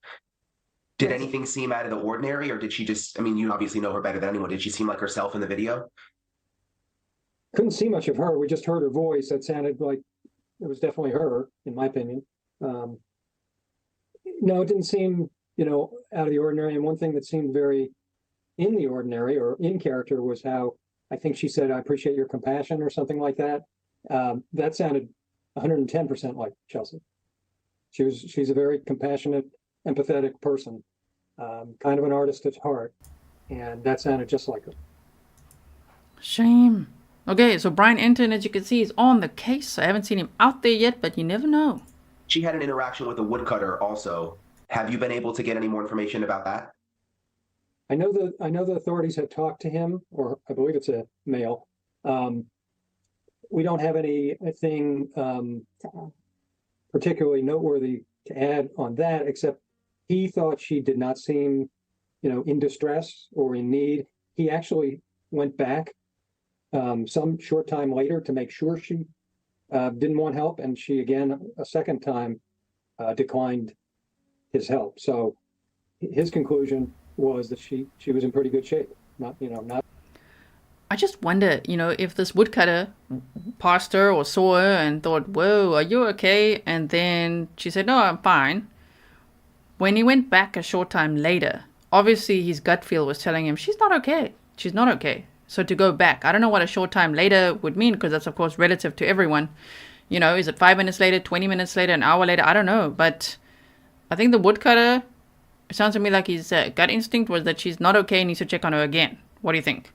Did anything seem out of the ordinary, or did she just, you obviously know her better than anyone. Did she seem like herself in the video? Couldn't see much of her. We just heard her voice. That sounded like it was definitely her, in my opinion. No, it didn't seem, out of the ordinary. And one thing that seemed very in the ordinary or in character was how I think she said, "I appreciate your compassion," or something like that. That sounded 110% like Chelsea. She's a very compassionate, empathetic person, kind of an artist at heart, and that sounded just like her. Shame. Okay, so Brian Enton, as you can see, is on the case. I haven't seen him out there yet, but you never know. She had an interaction with a woodcutter also. Have you been able to get any more information about that? I know the authorities have talked to him, or I believe it's a male. We don't have anything particularly noteworthy to add on that, except he thought she did not seem, in distress or in need. He actually went back some short time later to make sure she didn't want help, and she again a second time declined his help. So his conclusion was that she was in pretty good shape. Not. I just wonder, if this woodcutter passed her or saw her and thought, "Whoa, are you okay?" And then she said, "No, I'm fine." When he went back a short time later, obviously his gut feel was telling him she's not okay. She's not okay. So to go back, I don't know what a short time later would mean, because that's of course relative to everyone. Is it 5 minutes later, 20 minutes later, an hour later? I don't know. But I think the woodcutter, it sounds to me like his gut instinct was that she's not okay and needs to check on her again. What do you think?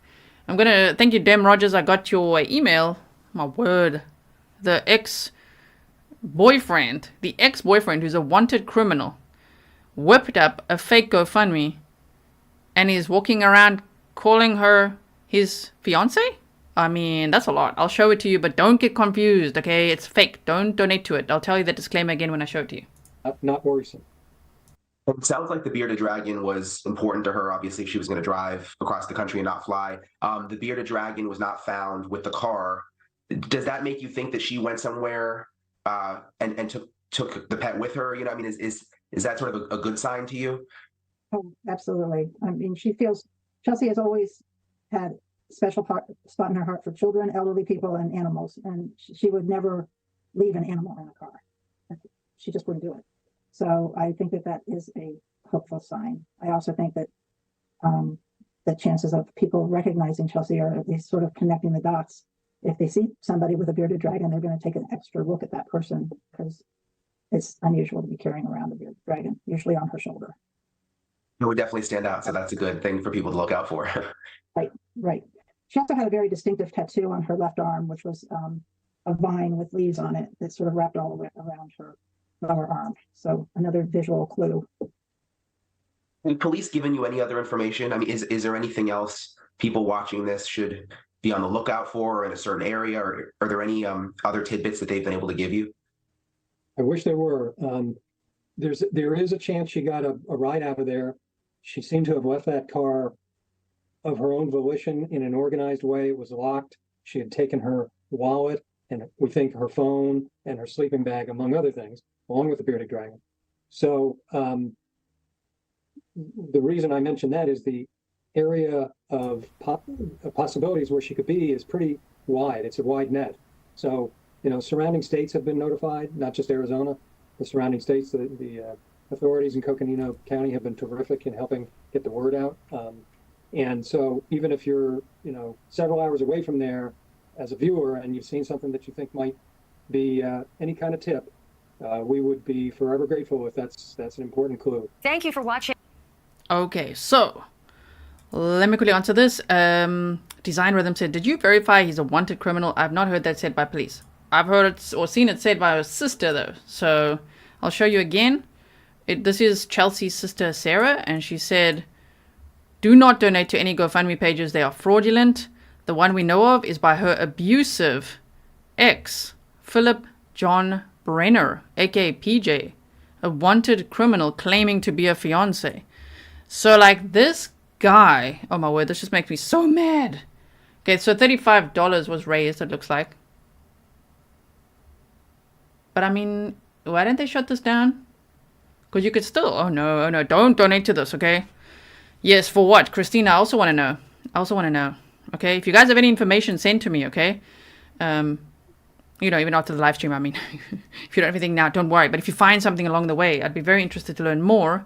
I'm going to thank you, Dem Rogers. I got your email. My word. The ex-boyfriend who's a wanted criminal, whipped up a fake GoFundMe and is walking around calling her his fiance? That's a lot. I'll show it to you, but don't get confused, okay? It's fake. Don't donate to it. I'll tell you the disclaimer again when I show it to you. Not worrisome. It sounds like the bearded dragon was important to her. Obviously, she was going to drive across the country and not fly. The bearded dragon was not found with the car. Does that make you think that she went somewhere and took the pet with her? Is that sort of a good sign to you? Oh, absolutely. Chelsea has always had a special spot in her heart for children, elderly people, and animals. And she would never leave an animal in a car. She just wouldn't do it. So I think that is a hopeful sign. I also think that the chances of people recognizing Chelsea are at least sort of connecting the dots. If they see somebody with a bearded dragon, they're going to take an extra look at that person, because it's unusual to be carrying around a bearded dragon, usually on her shoulder. It would definitely stand out. So that's a good thing for people to look out for. Right. She also had a very distinctive tattoo on her left arm, which was a vine with leaves on it that sort of wrapped all around her lower arm. So another visual clue. Have police given you any other information? Is there anything else people watching this should be on the lookout for in a certain area, or are there any other tidbits that they've been able to give you? I wish there were. There is a chance she got a ride out of there. She seemed to have left that car of her own volition in an organized way. It was locked. She had taken her wallet and we think her phone and her sleeping bag, among other things, along with the bearded dragon. So the reason I mention that is the area of possibilities where she could be is pretty wide. It's a wide net. So, surrounding states have been notified, not just Arizona. The surrounding states, the authorities in Coconino County have been terrific in helping get the word out. And so even if you're, several hours away from there as a viewer and you've seen something that you think might be any kind of tip, we would be forever grateful if that's an important clue. Thank you for watching. Okay, so let me quickly answer this. Design Rhythm said, did you verify he's a wanted criminal? I've not heard that said by police. I've heard it or seen it said by her sister, though. So I'll show you again. This is Chelsea's sister, Sarah, and she said, do not donate to any GoFundMe pages. They are fraudulent. The one we know of is by her abusive ex, Philip John Brenner, aka PJ, a wanted criminal claiming to be a fiance. So, like, this guy, oh my word, this just makes me so mad. Okay, so $35 was raised, it looks like. But I mean, why didn't they shut this down? Because you could still, oh no, don't donate to this, okay? Yes, for what? Christina, I also want to know. Okay, if you guys have any information, send to me, okay? Even after the live stream, I mean, if you don't have anything now, don't worry. But if you find something along the way, I'd be very interested to learn more.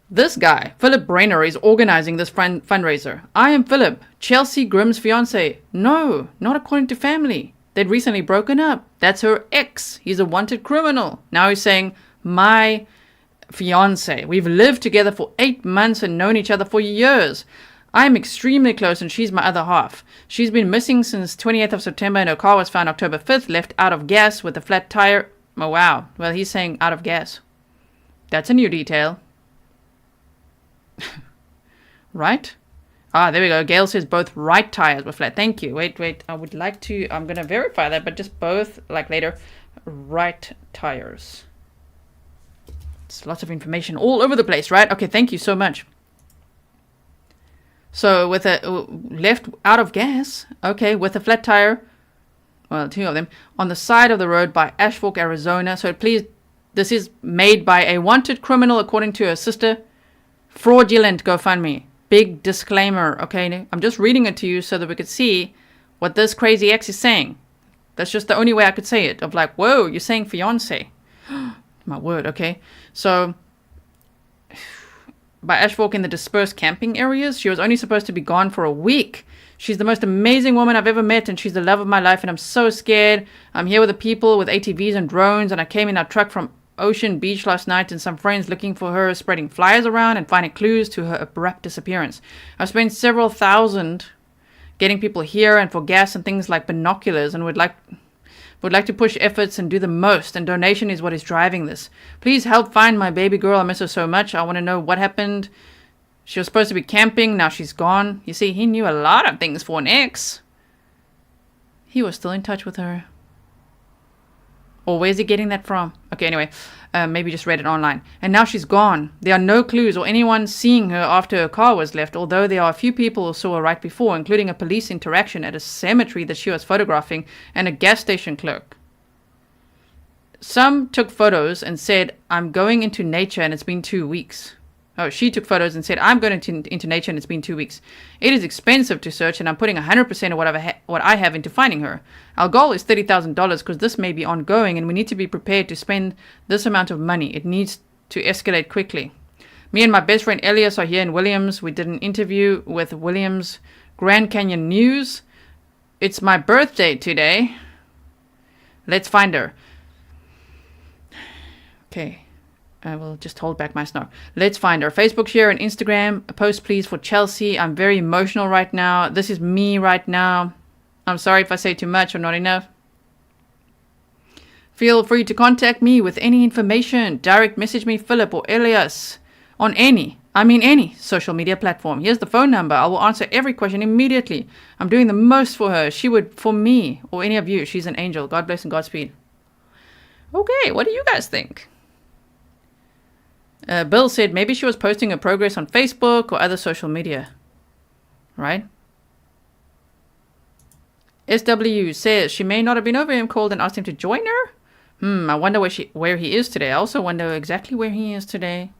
This guy, Philip Brenner, is organizing this fundraiser. I am Philip, Chelsea Grimm's fiance. No, not according to family. They'd recently broken up. That's her ex. He's a wanted criminal. Now he's saying, my fiance. We've lived together for 8 months and known each other for years. I'm extremely close and she's my other half. She's been missing since 28th of September and her car was found October 5th, left out of gas with a flat tire. Oh, wow. Well, he's saying out of gas. That's a new detail. Right? Ah, there we go. Gail says both right tires were flat. Thank you. Wait. I would like to, I'm going to verify that, but just both, like later, right tires. It's lots of information all over the place, right? Okay, thank you so much. So with a left out of gas, okay, with a flat tire, well, 2 of them, on the side of the road by Ashfork, Arizona. So please, this is made by a wanted criminal according to her sister. Fraudulent GoFundMe. Big disclaimer, okay? I'm just reading it to you so that we could see what this crazy ex is saying. That's just the only way I could say it. Of like, whoa, you're saying fiance. My word, okay? So, by Ashfork in the dispersed camping areas, she was only supposed to be gone for a week. She's the most amazing woman I've ever met, and she's the love of my life, and I'm so scared. I'm here with the people with ATVs and drones, and I came in our truck from Ocean Beach last night, and some friends looking for her, spreading flyers around and finding clues to her abrupt disappearance. I've spent several thousand getting people here and for gas and things like binoculars, and would like to push efforts and do the most, and donation is what is driving this. Please help find my baby girl. I miss her so much. I want to know what happened. She was supposed to be camping. Now she's gone. You see, he knew a lot of things for an ex. He was still in touch with her. Or where's he getting that from? Okay, anyway, maybe just read it online. And now she's gone. There are no clues or anyone seeing her after her car was left, although there are a few people who saw her right before, including a police interaction at a cemetery that she was photographing and a gas station clerk. Some took photos and said, I'm going into nature and it's been 2 weeks. Oh, she took photos and said, I'm going into nature and it's been 2 weeks. It is expensive to search and I'm putting 100% of what I have into finding her. Our goal is $30,000 because this may be ongoing and we need to be prepared to spend this amount of money. It needs to escalate quickly. Me and my best friend Elias are here in Williams. We did an interview with Williams Grand Canyon News. It's my birthday today. Let's find her. Okay. I will just hold back my snark. Let's find her. Facebook share and Instagram. A post, please, for Chelsea. I'm very emotional right now. This is me right now. I'm sorry if I say too much or not enough. Feel free to contact me with any information. Direct message me, Philip or Elias, on any social media platform. Here's the phone number. I will answer every question immediately. I'm doing the most for her. She would for me or any of you. She's an angel. God bless and Godspeed. Okay, what do you guys think? Bill said maybe she was posting her progress on Facebook or other social media. Right? SW says she may not have been over him, called and asked him to join her. I wonder where he is today. I also wonder exactly where he is today.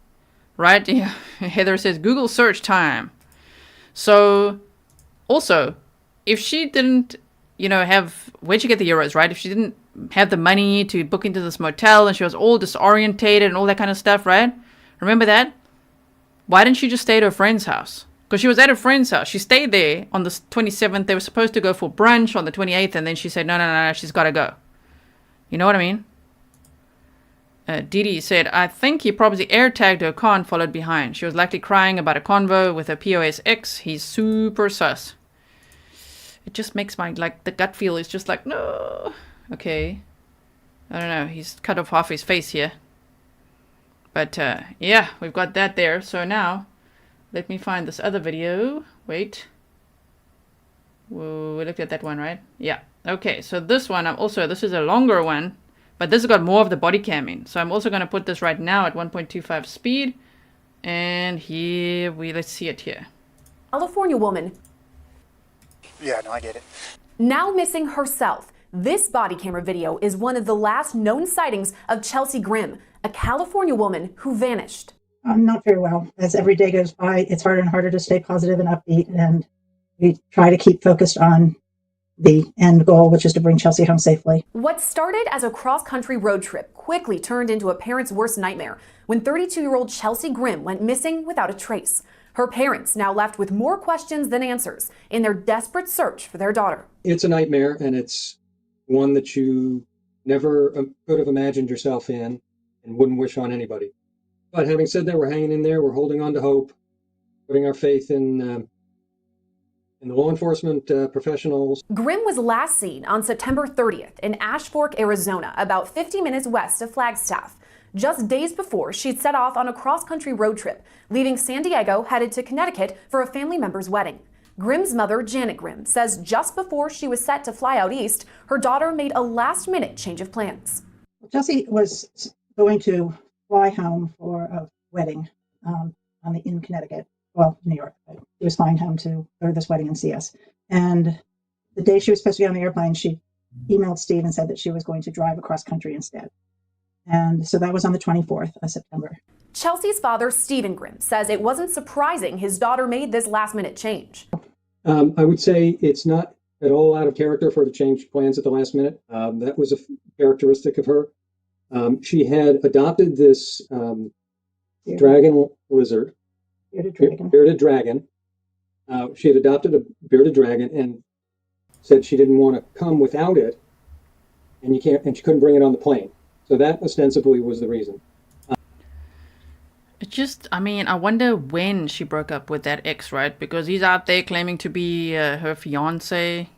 right? Yeah. Heather says Google search time. So also, if she didn't, where'd she get the euros, right? If she didn't have the money to book into this motel and she was all disorientated and all that kind of stuff, right? Remember that? Why didn't she just stay at her friend's house? Because she was at her friend's house. She stayed there on the 27th. They were supposed to go for brunch on the 28th, and then she said, no, she's got to go. You know what I mean? Didi said, I think he probably air-tagged her car and followed behind. She was likely crying about a convo with her POS ex. He's super sus. It just makes my, the gut feel is just like, no. Okay. I don't know. He's cut off half his face here. But, yeah, we've got that there. So now, let me find this other video. Wait. Whoa, we looked at that one, right? Yeah. Okay, so this one, this is a longer one. But this has got more of the body cam in. So I'm also going to put this right now at 1.25 speed. And here let's see it here. California woman. Yeah, no, I get it. Now missing herself. This body camera video is one of the last known sightings of Chelsea Grimm, a California woman who vanished. Not very well. As every day goes by, it's harder and harder to stay positive and upbeat. And we try to keep focused on the end goal, which is to bring Chelsea home safely. What started as a cross-country road trip quickly turned into a parent's worst nightmare when 32-year-old Chelsea Grimm went missing without a trace. Her parents now left with more questions than answers in their desperate search for their daughter. It's a nightmare, and it's one that you never could have imagined yourself in and wouldn't wish on anybody. But having said that, we're hanging in there. We're holding on to hope, putting our faith in the law enforcement professionals. Grimm was last seen on September 30th in Ashfork, Arizona, about 50 minutes west of Flagstaff. Just days before, she'd set off on a cross-country road trip, leaving San Diego headed to Connecticut for a family member's wedding. Grimm's mother, Janet Grimm, says just before she was set to fly out east, her daughter made a last-minute change of plans. Chelsea was going to fly home for a wedding in Connecticut. Well, New York. She was flying home to go to this wedding and see us. And the day she was supposed to get on the airplane, she emailed Steve and said that she was going to drive across country instead. And so that was on the 24th of September. Chelsea's father, Stephen Grimm, says it wasn't surprising his daughter made this last-minute change. I would say it's not at all out of character for her to change plans at the last minute. That was a characteristic of her. She had adopted this dragon lizard. Bearded dragon. She had adopted a bearded dragon and said she didn't want to come without it, and she couldn't bring it on the plane. So that ostensibly was the reason. I wonder when she broke up with that ex, right? Because he's out there claiming to be her fiance.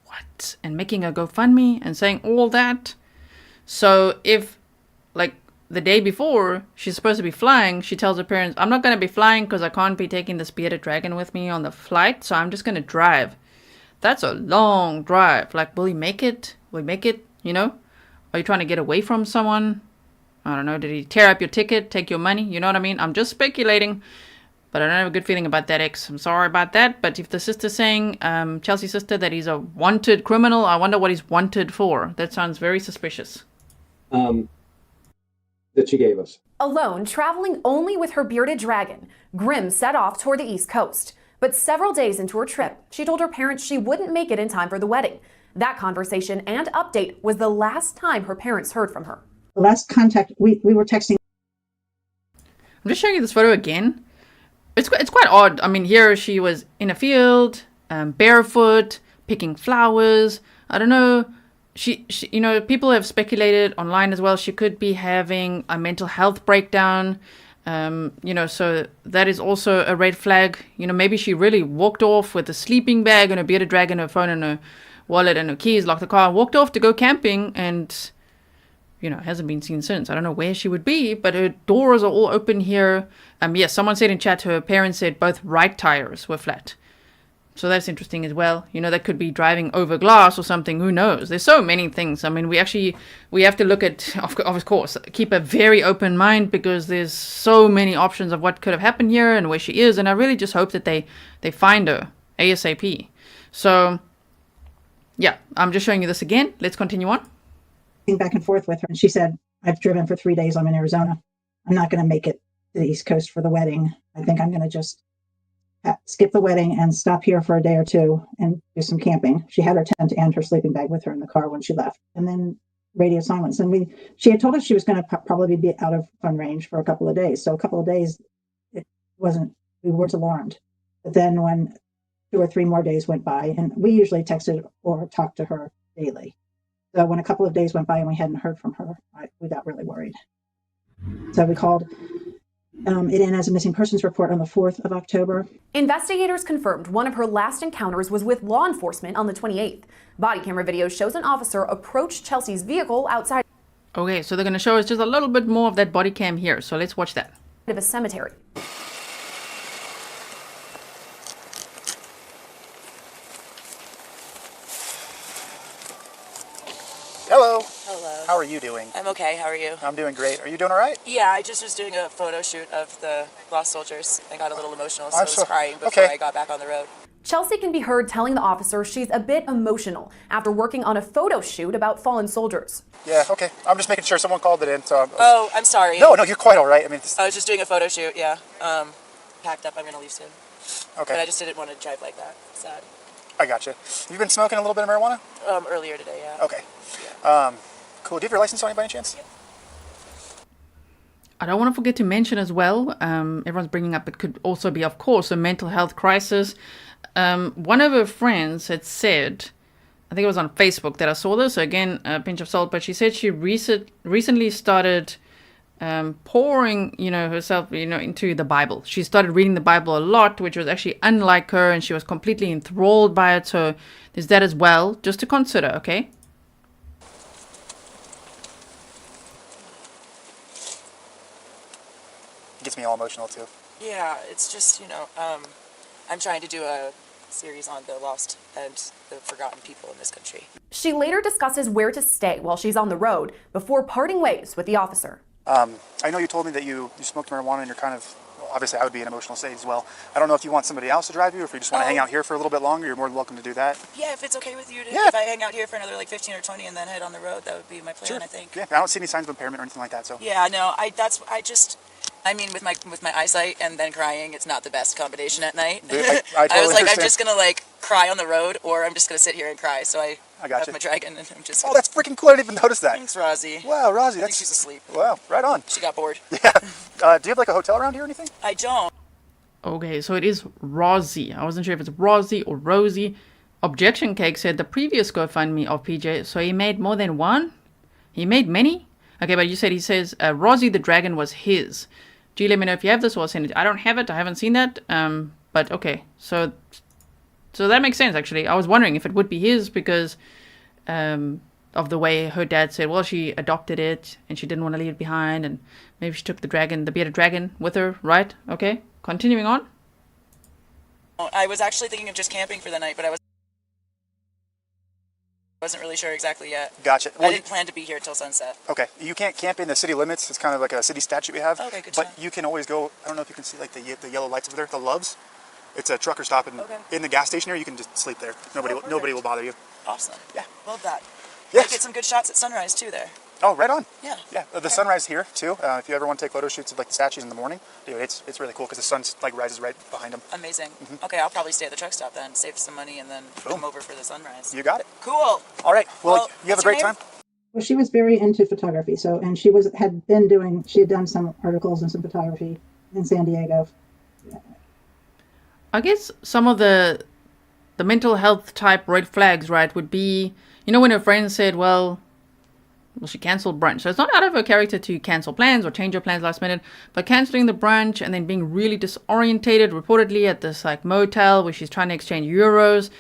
What? And making a GoFundMe and saying all that. So if, the day before she's supposed to be flying, she tells her parents, I'm not going to be flying because I can't be taking this bearded dragon with me on the flight, so I'm just going to drive. That's a long drive. Will he make it? Will he make it? Are you trying to get away from someone? I don't know. Did he tear up your ticket, take your money? You know what I mean? I'm just speculating, but I don't have a good feeling about that ex. I'm sorry about that. But if the sister's saying, Chelsea's sister, that he's a wanted criminal, I wonder what he's wanted for. That sounds very suspicious. That she gave us. Alone, traveling only with her bearded dragon, Grimm set off toward the East Coast. But several days into her trip, she told her parents she wouldn't make it in time for the wedding. That conversation and update was the last time her parents heard from her. The last contact, we were texting. I'm just showing you this photo again. It's quite odd. I mean, here she was in a field, barefoot, picking flowers. I don't know. She people have speculated online as well. She could be having a mental health breakdown. So that is also a red flag. Maybe she really walked off with a sleeping bag and a bearded dragon, her phone and her wallet and her keys, locked the car, walked off to go camping, and hasn't been seen since. I don't know where she would be, but her doors are all open here. Yes, someone said in chat her parents said both right tires were flat. So that's interesting as well. That could be driving over glass or something. Who knows? There's so many things. I mean, we have to look at, of course, keep a very open mind because there's so many options of what could have happened here and where she is. And I really just hope that they find her ASAP. So, yeah, I'm just showing you this again. Let's continue on. Back and forth with her. And she said, I've driven for 3 days. I'm in Arizona. I'm not going to make it the East Coast for the wedding. I think I'm going to just skip the wedding and stop here for a day or two and do some camping. She had her tent and her sleeping bag with her in the car when she left. And then radio silence. And she had told us she was going to probably be out of fun range for a couple of days. So a couple of days, we weren't alarmed. But then when 2 or 3 more days went by, and we usually texted or talked to her daily. So when a couple of days went by and we hadn't heard from her, we got really worried. So we called it in as a missing persons report on the 4th of October. Investigators confirmed one of her last encounters was with law enforcement on the 28th. Body camera video shows an officer approach Chelsea's vehicle outside. Okay, so they're going to show us just a little bit more of that body cam here. So let's watch that. Of a cemetery. Hello. Hello. How are you doing? I'm okay. How are you? I'm doing great. Are you doing all right? Yeah, I just was doing a photo shoot of the lost soldiers and got a little emotional, so I was crying before I got back on the road. Chelsea can be heard telling the officer she's a bit emotional after working on a photo shoot about fallen soldiers. Yeah, okay. I'm just making sure someone called it in. So Oh, I'm sorry. No, you're quite all right. I mean, I was just doing a photo shoot, yeah. Packed up. I'm going to leave soon. Okay. But I just didn't want to drive like that. Sad. I gotcha. You've been smoking a little bit of marijuana? Earlier today, yeah. Okay. Yeah. Cool. Do you have your license on you by any chance? Yeah. I don't want to forget to mention as well, everyone's bringing up, it could also be, of course, a mental health crisis. One of her friends had said, I think it was on Facebook that I saw this, so again, a pinch of salt, but she said she recently started pouring, herself, into the Bible. She started reading the Bible a lot, which was actually unlike her, and she was completely enthralled by it, so there's that as well, just to consider, okay? It gets me all emotional too. Yeah, it's just, I'm trying to do a series on the lost and the forgotten people in this country. She later discusses where to stay while she's on the road before parting ways with the officer. I know you told me that you smoked marijuana and you're kind of, obviously I would be in an emotional state as well. I don't know if you want somebody else to drive you or if you just want to hang out here for a little bit longer, you're more than welcome to do that. Yeah, if it's okay with you, if I hang out here for another 15 or 20 and then head on the road, that would be my plan, Sure. I think. Yeah, I don't see any signs of impairment or anything like that, so. Yeah, no, with my eyesight and then crying, it's not the best combination at night. I totally I was like, understand. I'm just gonna cry on the road, or I'm just gonna sit here and cry. So I got have my dragon, and I'm just. Oh, that's freaking cool! I didn't even notice that. Thanks, Rosie. Wow, Rosie, I think she's asleep. Wow, right on. She got bored. Yeah. Do you have like a hotel around here or anything? I don't. Okay, so it is Rosie. I wasn't sure if it's Rosie or Rosie. Objection Cake said the previous GoFundMe of PJ, so he made more than one? He made many? Okay, but he says Rosie the dragon was his. Gee, let me know if you have this or I'll send it. I don't have it. I haven't seen that. But okay, so that makes sense actually. I was wondering if it would be his because of the way her dad said, well, she adopted it and she didn't want to leave it behind and maybe she took the bearded dragon with her, right? Okay, continuing on. I was actually thinking of just camping for the night, but I wasn't really sure exactly yet. Gotcha. Well, I didn't plan to be here till sunset. Okay, you can't camp in the city limits. It's kind of like a city statute we have. Okay, good. But you can always go. I don't know if you can see like the yellow lights over there, the Loves. It's a trucker stop in the gas station here. You can just sleep there. Nobody will bother you. Awesome. Yeah. Love that. Yes. I get some good shots at sunrise too there. Oh, right on. Yeah. Yeah. The sunrise here too. If you ever want to take photo shoots of like the statues in the morning, dude, it's really cool because the sun like rises right behind them. Amazing. Okay, I'll probably stay at the truck stop then, save some money, and then come over for the sunrise. You got it. Cool. All right. Well you have a great time. Well, she was very into photography. So, and she had done some articles and some photography in San Diego. I guess some of the mental health type red flags, right, would be, when her friend said, well, she canceled brunch. So it's not out of her character to cancel plans or change her plans last minute, but canceling the brunch and then being really disorientated, reportedly at this like motel where she's trying to exchange euros.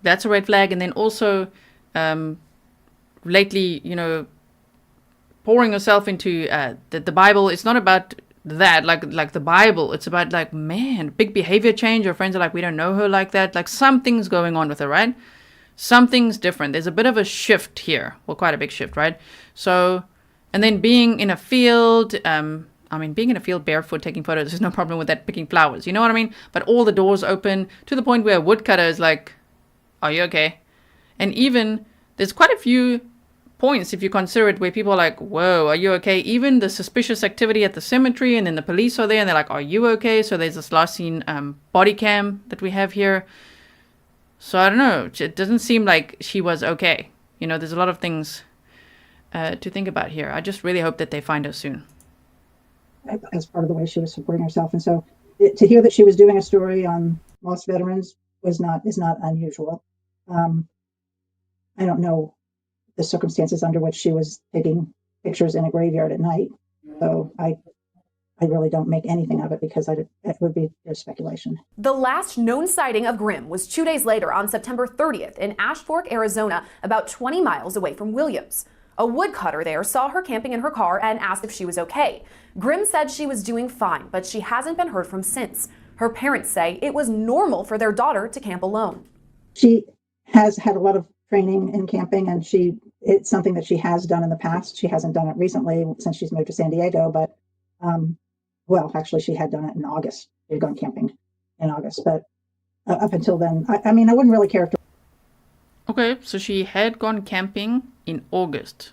That's a red flag. And then also lately, pouring herself into the Bible. It's not about that, like the Bible. It's about like, man, big behavior change. Her friends are like, we don't know her like that. Like something's going on with her, right? Something's different. There's a bit of a shift here. Well, quite a big shift, right? So, and then being in a field, being in a field barefoot, taking photos, there's no problem with that, picking flowers. You know what I mean? But all the doors open to the point where a woodcutter is like, are you okay? And even there's quite a few points if you consider it, where people are like, whoa, are you okay? Even the suspicious activity at the cemetery, and then the police are there and they're like, are you okay? So there's this last scene body cam that we have here. So I don't know, it doesn't seem like she was okay. You know, there's a lot of things to think about here. I just really hope that they find her soon. As part of the way she was supporting herself. And so to hear that she was doing a story on lost veterans is not unusual. I don't know the circumstances under which she was taking pictures in a graveyard at night. So I really don't make anything of it because it would be just speculation. The last known sighting of Grimm was 2 days later on September 30th in Ashfork, Arizona, about 20 miles away from Williams. A woodcutter there saw her camping in her car and asked if she was okay. Grimm said she was doing fine, but she hasn't been heard from since. Her parents say it was normal for their daughter to camp alone. She has had a lot of training in camping, and it's something that she has done in the past. She hasn't done it recently since she's moved to San Diego, but well, actually she had done it in August. She had gone camping in August, but up until then, I mean, I wouldn't really characterize. Okay, so she had gone camping in August,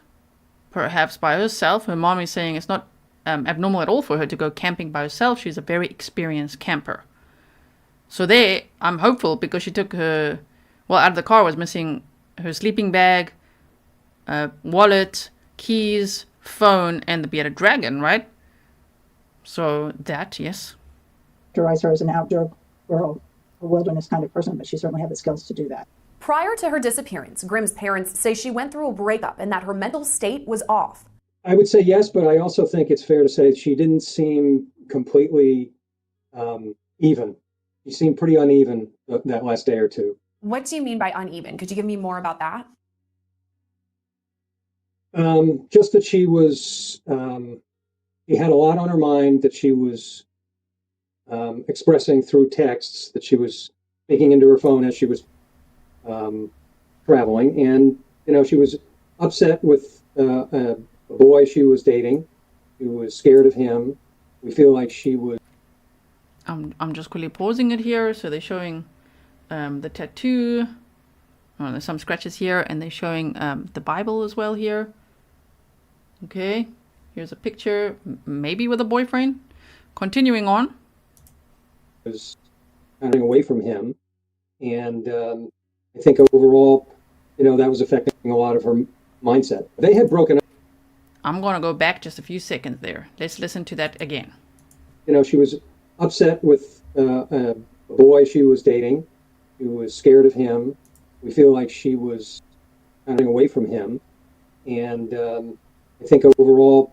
perhaps by herself. Her mom is saying it's not abnormal at all for her to go camping by herself. She's a very experienced camper. So there, I'm hopeful, because she took her, well, out of the car was missing her sleeping bag, wallet, keys, phone, and the bearded dragon, right? So that, yes. Characterize her as an outdoor girl, a wilderness kind of person, but she certainly had the skills to do that. Prior to her disappearance, Grimm's parents say she went through a breakup and that her mental state was off. I would say yes, but I also think it's fair to say she didn't seem completely even. She seemed pretty uneven that last day or two. What do you mean by uneven? Could you give me more about that? Just that she was, she had a lot on her mind that she was expressing through texts, that she was speaking into her phone as she was traveling. And, you know, she was upset with a boy she was dating. She was scared of him. We feel like she was. I'm just quickly pausing it here. So they're showing the tattoo. Oh, there's some scratches here, and they're showing the Bible as well here. Okay, here's a picture, maybe with a boyfriend. Continuing on. Was running away from him, and I think overall, you know, that was affecting a lot of her mindset. They had broken up. I'm going to go back just a few seconds there. Let's listen to that again. You know, she was upset with a boy she was dating. She was scared of him. We feel like she was running away from him. And I think overall,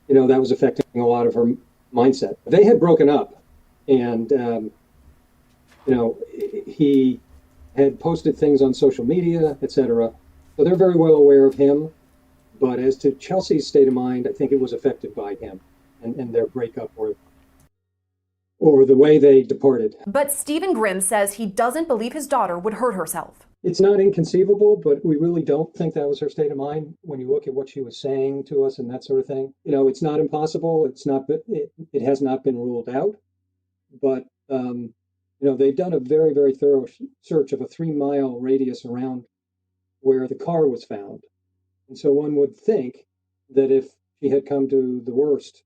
you know, that was affecting a lot of her mindset. They had broken up, and, you know, he had posted things on social media, etc. So they're very well aware of him. But as to Chelsea's state of mind, I think it was affected by him and their breakup or the way they departed. But Stephen Grimm says he doesn't believe his daughter would hurt herself. It's not inconceivable, but we really don't think that was her state of mind when you look at what she was saying to us and that sort of thing. You know, it's not impossible. It's not. It has not been ruled out. But you know, they've done a very, very thorough search of a 3-mile radius around where the car was found. And so one would think that if she had come to the worst,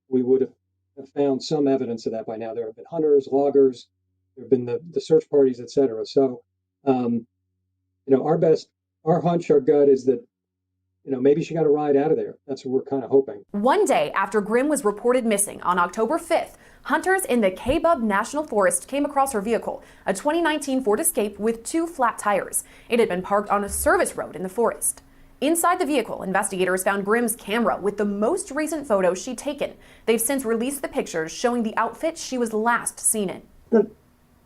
we would have found some evidence of that by now. There have been hunters, loggers, there have been the search parties, etc. So, you know, our hunch, our gut is that, you know, maybe she got a ride out of there. That's what we're kind of hoping. One day after Grimm was reported missing on October 5th, hunters in the Kaibab National Forest came across her vehicle, a 2019 Ford Escape with 2 flat tires. It had been parked on a service road in the forest. Inside the vehicle, investigators found Grimm's camera with the most recent photos she'd taken. They've since released the pictures showing the outfit she was last seen in. The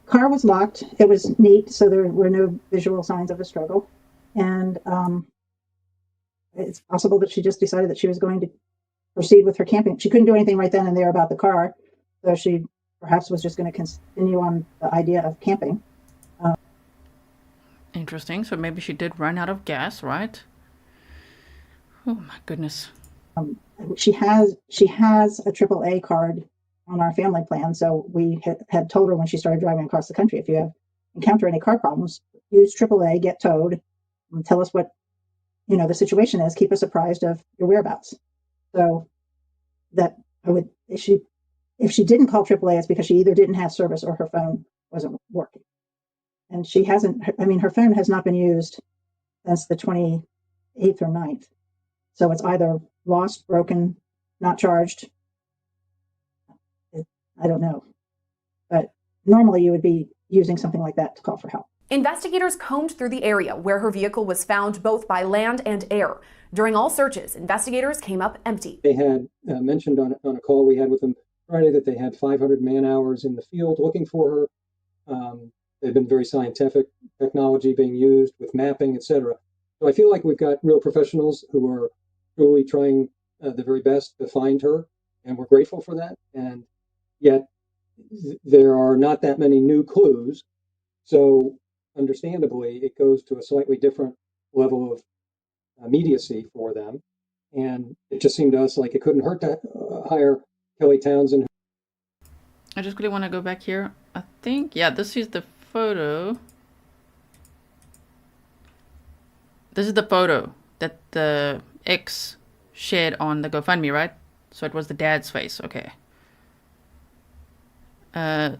car was locked. It was neat, so there were no visual signs of a struggle. And it's possible that she just decided that she was going to proceed with her camping. She couldn't do anything right then and there about the car, so she perhaps was just going to continue on the idea of camping. Interesting. So maybe she did run out of gas, right? Oh my goodness. She has a AAA card on our family plan. So we had told her when she started driving across the country, if you encounter any car problems, use AAA, get towed, and tell us what the situation is, keep us apprised of your whereabouts. So that if she didn't call AAA, it's because she either didn't have service or her phone wasn't working. And she hasn't, her phone has not been used since the 28th or 9th. So it's either lost, broken, not charged. I don't know. But normally you would be using something like that to call for help. Investigators combed through the area where her vehicle was found both by land and air. During all searches, investigators came up empty. They had mentioned on a call we had with them Friday that they had 500 man hours in the field looking for her. They've been very scientific, technology being used with mapping, etc. So I feel like we've got real professionals who are truly trying the very best to find her, and we're grateful for that. And yet there are not that many new clues. So understandably, it goes to a slightly different level of immediacy for them. And it just seemed to us like it couldn't hurt to hire Kelly Townsend. I just really want to go back here. I think, yeah, this is the photo. This is the photo that the ex shared on the GoFundMe, right? So it was the dad's face. Okay.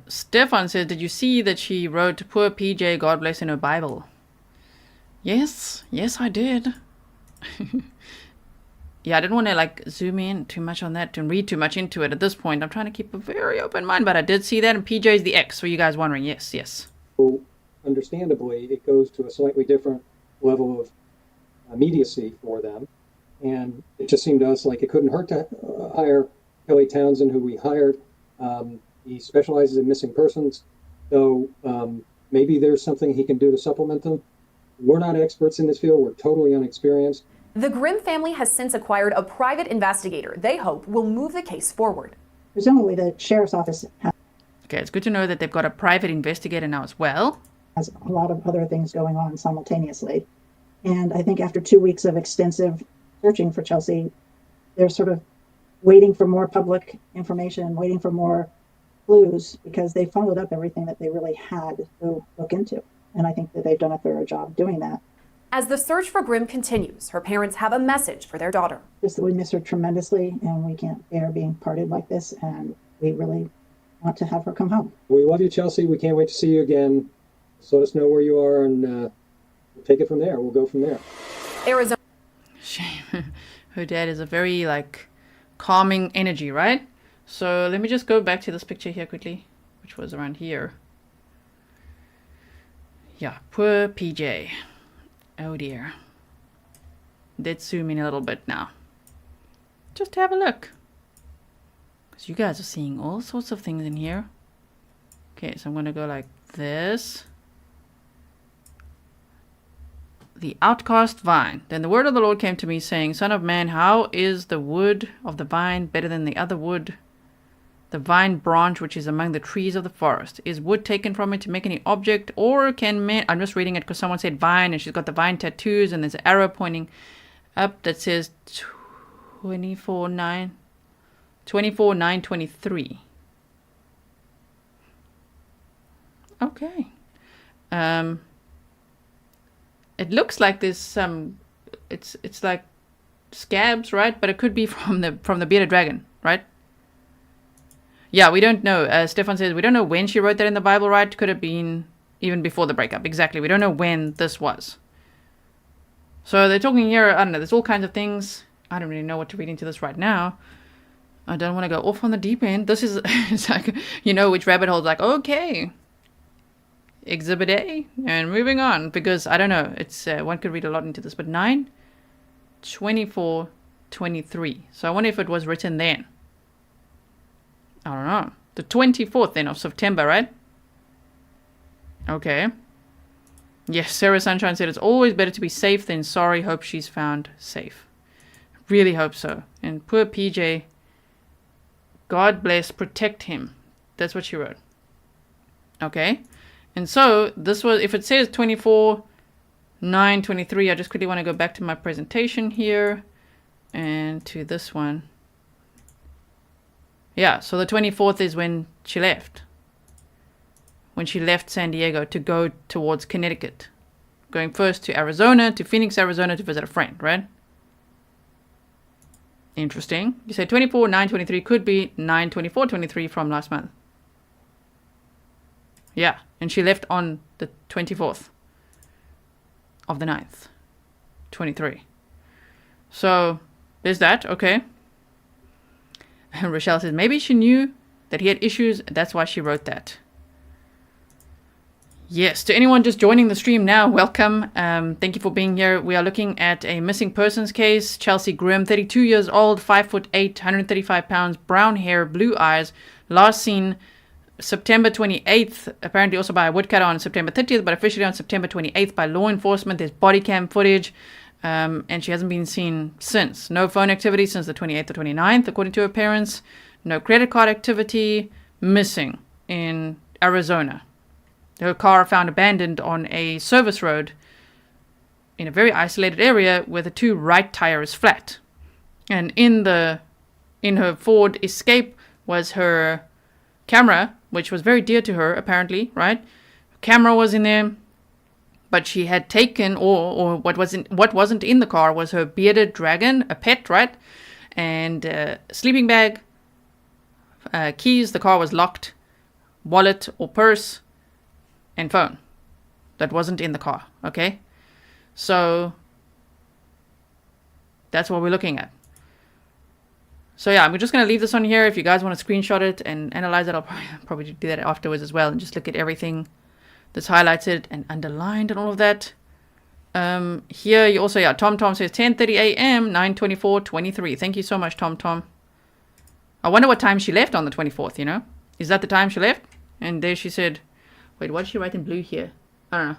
Stefan says, did you see that she wrote, "Poor PJ, God bless," in her Bible? Yes, I did. Yeah, I didn't want to like zoom in too much on that and read too much into it at this point. I'm trying to keep a very open mind, but I did see that, and PJ is the ex, for you guys wondering. Yes. So understandably, it goes to a slightly different level of immediacy for them. And it just seemed to us like it couldn't hurt to hire Kelly Townsend, who we hired. He specializes in missing persons. So maybe there's something he can do to supplement them. We're not experts in this field. We're totally inexperienced. The Grimm family has since acquired a private investigator they hope will move the case forward. Presumably the sheriff's office Okay, it's good to know that they've got a private investigator now as well. has a lot of other things going on simultaneously. And I think after 2 weeks of extensive searching for Chelsea, they're sort of waiting for more public information, waiting for more clues, because they followed up everything that they really had to look into. And I think that they've done a thorough job doing that. As the search for Grimm continues, her parents have a message for their daughter. Just that we miss her tremendously, and we can't bear being parted like this, and we really want to have her come home. We love you, Chelsea. We can't wait to see you again. Just let us know where you are, and we'll take it from there. We'll go from there. Arizona. Shame. Her dad is a very like calming energy, right? So let me just go back to this picture here quickly, which was around here. Yeah, poor PJ. Oh dear. Let's zoom in a little bit now. Just have a look. Because you guys are seeing all sorts of things in here. Okay, so I'm going to go like this. The outcast vine. Then the word of the Lord came to me, saying, Son of man, how is the wood of the vine better than the other wood? The vine branch which is among the trees of the forest. Is wood taken from it to make any object, or can men... I'm just reading it because someone said vine, and she's got the vine tattoos, and there's an arrow pointing up that says 24/9/23. Okay. It looks like there's some... It's like scabs, right? But it could be from the bearded dragon, right? Yeah, we don't know. Stefan says, we don't know when she wrote that in the Bible, right? Could have been even before the breakup. Exactly. We don't know when this was. So they're talking here, I don't know, there's all kinds of things. I don't really know what to read into this right now. I don't want to go off on the deep end. This is, it's like, you know, which rabbit hole's like, okay. Exhibit A. And moving on. Because, I don't know, it's one could read a lot into this. But 9/24/23. So I wonder if it was written then. I don't know. The 24th then of September, right? Okay. Yes, Sarah Sunshine said it's always better to be safe than sorry. Hope she's found safe. Really hope so. And poor PJ, God bless, protect him. That's what she wrote. Okay. And so this was, if it says 24/9/23, I just quickly want to go back to my presentation here and to this one. Yeah, so the 24th is when she left. When she left San Diego to go towards Connecticut. going first to Arizona, to Phoenix, Arizona to visit a friend, right? Interesting. You say 24/9/23 could be 9/24/23 from last month. Yeah, and she left on the 24th of the 9th, 23. So there's that, okay. And Rochelle says maybe she knew that he had issues, that's why she wrote that. Yes, to anyone just joining the stream now, welcome. Thank you for being here. We are looking at a missing persons case. Chelsea Grimm, 32 years old, 5'8", 135 pounds, brown hair, blue eyes. Last seen September 28th, apparently also by a woodcutter on September 30th, but officially on September 28th by law enforcement. There's body cam footage, and she hasn't been seen since. No phone activity since the 28th or 29th, according to her parents. No credit card activity. Missing in Arizona. Her car found abandoned on a service road in a very isolated area where the two right tire is flat. And in her Ford Escape was her camera, which was very dear to her, apparently, right? Camera was in there, but she had taken, or what wasn't in the car was her bearded dragon, a pet, right? And sleeping bag, keys, the car was locked, wallet or purse, and phone that wasn't in the car, okay? So that's what we're looking at. So yeah, I'm just going to leave this on here. If you guys want to screenshot it and analyze it, I'll probably do that afterwards as well and just look at everything that's highlighted and underlined and all of that. Here you also, yeah, Tom says 10:30 a.m., 9/24/23. Thank you so much, Tom. I wonder what time she left on the 24th, you know? Is that the time she left? And there she said, wait, what did she write in blue here? I don't know.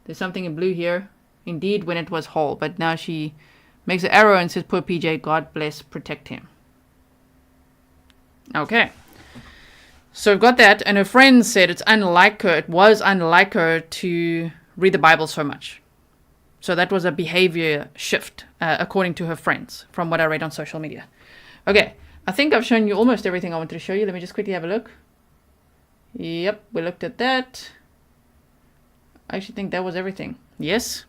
There's something in blue here. Indeed, when it was whole. But now she makes an arrow and says, poor PJ, God bless, protect him. Okay. So we've got that. And her friends said it was unlike her to read the Bible so much. So that was a behavior shift, according to her friends, from what I read on social media. Okay. I think I've shown you almost everything I wanted to show you. Let me just quickly have a look. Yep, we looked at that. I actually think that was everything. Yes.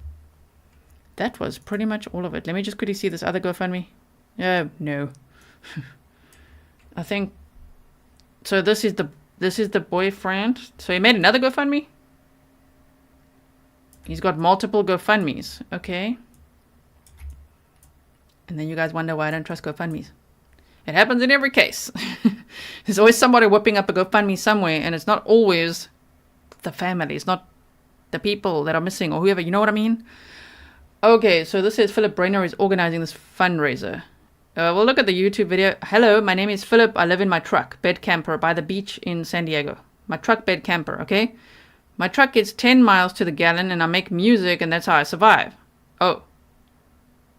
That was pretty much all of it. Let me just quickly see this other GoFundMe. No. I think so this is the boyfriend. So he made another GoFundMe? He's got multiple GoFundMes. Okay. And then you guys wonder why I don't trust GoFundMes. It happens in every case. There's always somebody whipping up a GoFundMe somewhere, and it's not always the family. It's not the people that are missing or whoever. You know what I mean? Okay, so this says Philip Brenner is organizing this fundraiser. We'll look at the YouTube video. Hello, my name is Philip. I live in my truck, bed camper, by the beach in San Diego. My truck bed camper, okay? My truck gets 10 miles to the gallon, and I make music, and that's how I survive. Oh.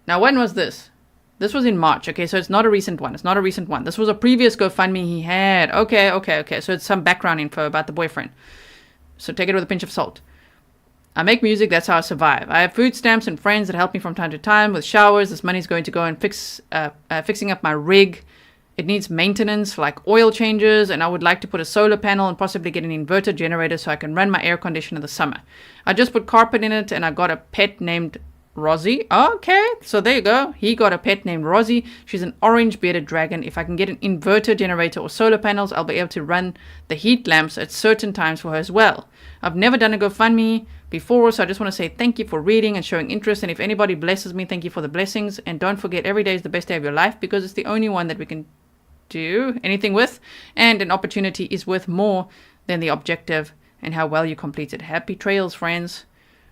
Now, when was this? This was in March, okay, so it's not a recent one. This was a previous GoFundMe he had. Okay. So it's some background info about the boyfriend. So take it with a pinch of salt. I make music, that's how I survive. I have food stamps and friends that help me from time to time with showers. This money's going to go and fixing up my rig. It needs maintenance, like oil changes, and I would like to put a solar panel and possibly get an inverter generator so I can run my air conditioner in the summer. I just put carpet in it, and I got a pet named Rosie. Okay, so there you go. He got a pet named Rosie. She's an orange bearded dragon. If I can get an inverter generator or solar panels, I'll be able to run the heat lamps at certain times for her as well. I've never done a GoFundMe before, so I just want to say thank you for reading and showing interest. And if anybody blesses me, thank you for the blessings. And don't forget, every day is the best day of your life because it's the only one that we can do anything with. And an opportunity is worth more than the objective and how well you complete it. Happy trails, friends.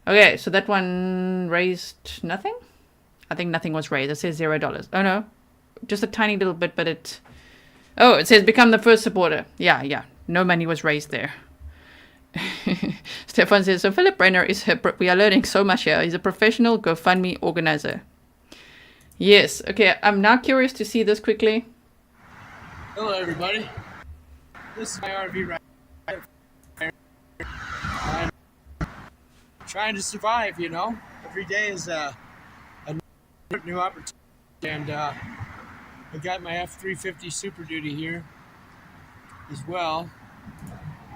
Okay, so that one raised nothing? I think nothing was raised. It says $0. Oh, no. Just a tiny little bit, but it... Oh, it says become the first supporter. Yeah. No money was raised there. Stefan says, so Philip Brenner is... We are learning so much here. He's a professional GoFundMe organizer. Yes. Okay, I'm now curious to see this quickly. Hello, everybody. This is my RV ride. I'm trying to survive, you know. Every day is a new opportunity. And I got my F-350 Super Duty here as well.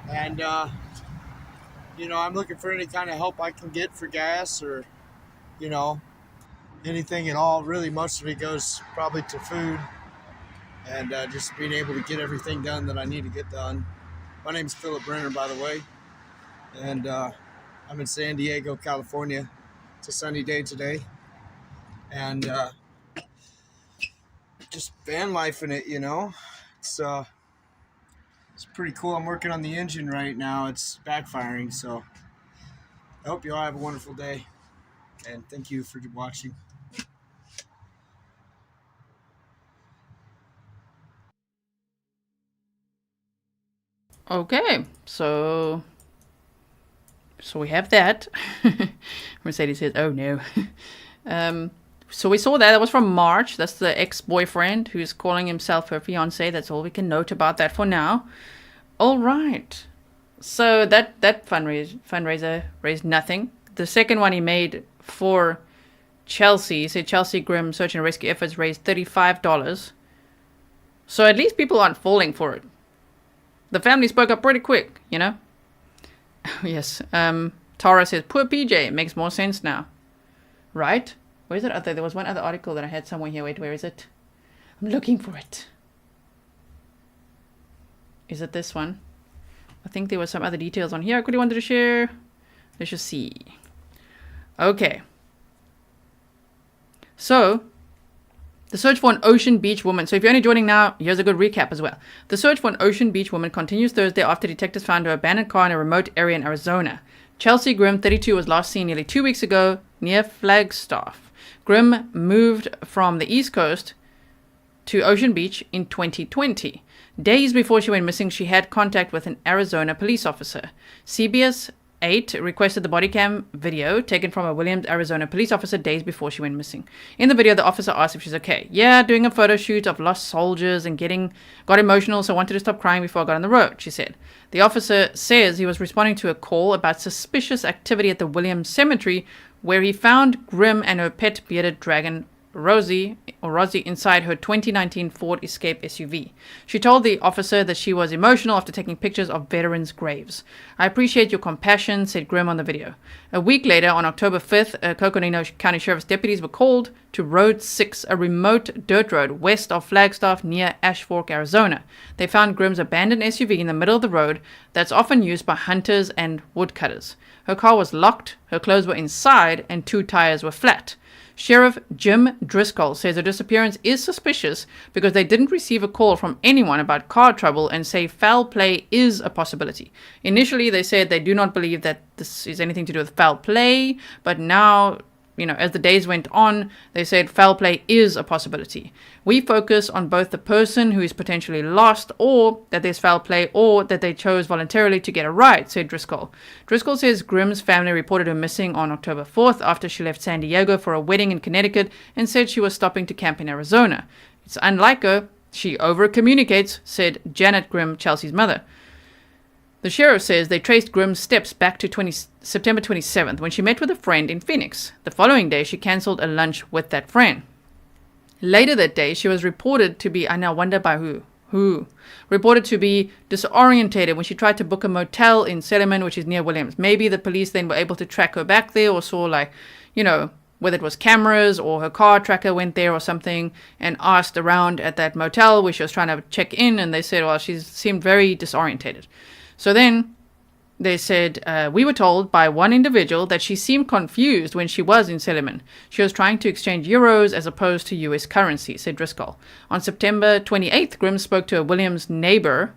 And I'm looking for any kind of help I can get for gas or, anything at all. Really, most of it goes probably to food and just being able to get everything done that I need to get done. My name's Philip Brenner, by the way, and I'm in San Diego, California. It's a sunny day today, and just van life in it, It's pretty cool. I'm working on the engine right now. It's backfiring, so I hope you all have a wonderful day, and thank you for watching. Okay, so we have that. Mercedes says, "Oh no." So we saw that. That was from March. That's the ex-boyfriend who's calling himself her fiance. That's all we can note about that for now. All right. So that fundraiser raised nothing. The second one he made for Chelsea, he said Chelsea Grimm search and rescue efforts raised $35. So at least people aren't falling for it. The family spoke up pretty quick, Yes. Tara says, poor PJ, it makes more sense now. Right? Where is it? There was one other article that I had somewhere here. Wait, where is it? I'm looking for it. Is it this one? I think there were some other details on here I quickly wanted to share. Let's just see. Okay. So, the search for an Ocean Beach woman. So if you're only joining now, here's a good recap as well. The search for an Ocean Beach woman continues Thursday after detectives found her abandoned car in a remote area in Arizona. Chelsea Grimm, 32, was last seen nearly 2 weeks ago near Flagstaff. Grimm moved from the East Coast to Ocean Beach in 2020. Days before she went missing, she had contact with an Arizona police officer. CBS 8 requested the Bodycam video taken from a Williams, Arizona police officer days before she went missing. In the video, the officer asked if she's okay. Yeah, doing a photo shoot of lost soldiers and got emotional, so I wanted to stop crying before I got on the road, she said. The officer says he was responding to a call about suspicious activity at the Williams Cemetery, where he found Grimm and her pet bearded dragon Rosie inside her 2019 Ford Escape SUV. She told the officer that she was emotional after taking pictures of veterans' graves. I appreciate your compassion, said Grimm on the video. A week later, on October 5th, Coconino County Sheriff's deputies were called to Road 6, a remote dirt road west of Flagstaff near Ashfork, Arizona. They found Grimm's abandoned SUV in the middle of the road that's often used by hunters and woodcutters. Her car was locked, her clothes were inside, and 2 tires were flat. Sheriff Jim Driscoll says the disappearance is suspicious because they didn't receive a call from anyone about car trouble and say foul play is a possibility. Initially, they said they do not believe that this is anything to do with foul play, but now, as the days went on, they said foul play is a possibility. We focus on both the person who is potentially lost or that there's foul play or that they chose voluntarily to get a ride, said Driscoll. Driscoll says Grimm's family reported her missing on October 4th after she left San Diego for a wedding in Connecticut and said she was stopping to camp in Arizona. It's unlike her. She over-communicates, said Janet Grimm, Chelsea's mother. The sheriff says they traced Grimm's steps back to September 27th when she met with a friend in Phoenix. The following day, she cancelled a lunch with that friend. Later that day, she was reported to be, I now wonder by who, reported to be disorientated when she tried to book a motel in Selleman, which is near Williams. Maybe the police then were able to track her back there or saw whether it was cameras or her car tracker went there or something and asked around at that motel where she was trying to check in, and they said, well, she seemed very disorientated. So then they said, we were told by one individual that she seemed confused when she was in Selleman. She was trying to exchange euros as opposed to US currency, said Driscoll. On September 28th, Grimm spoke to a Williams neighbor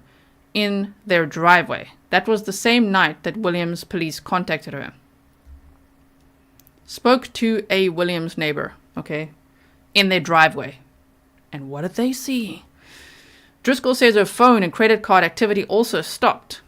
in their driveway. That was the same night that Williams police contacted her. Spoke to a Williams neighbor, okay, in their driveway. And what did they see? Driscoll says her phone and credit card activity also stopped.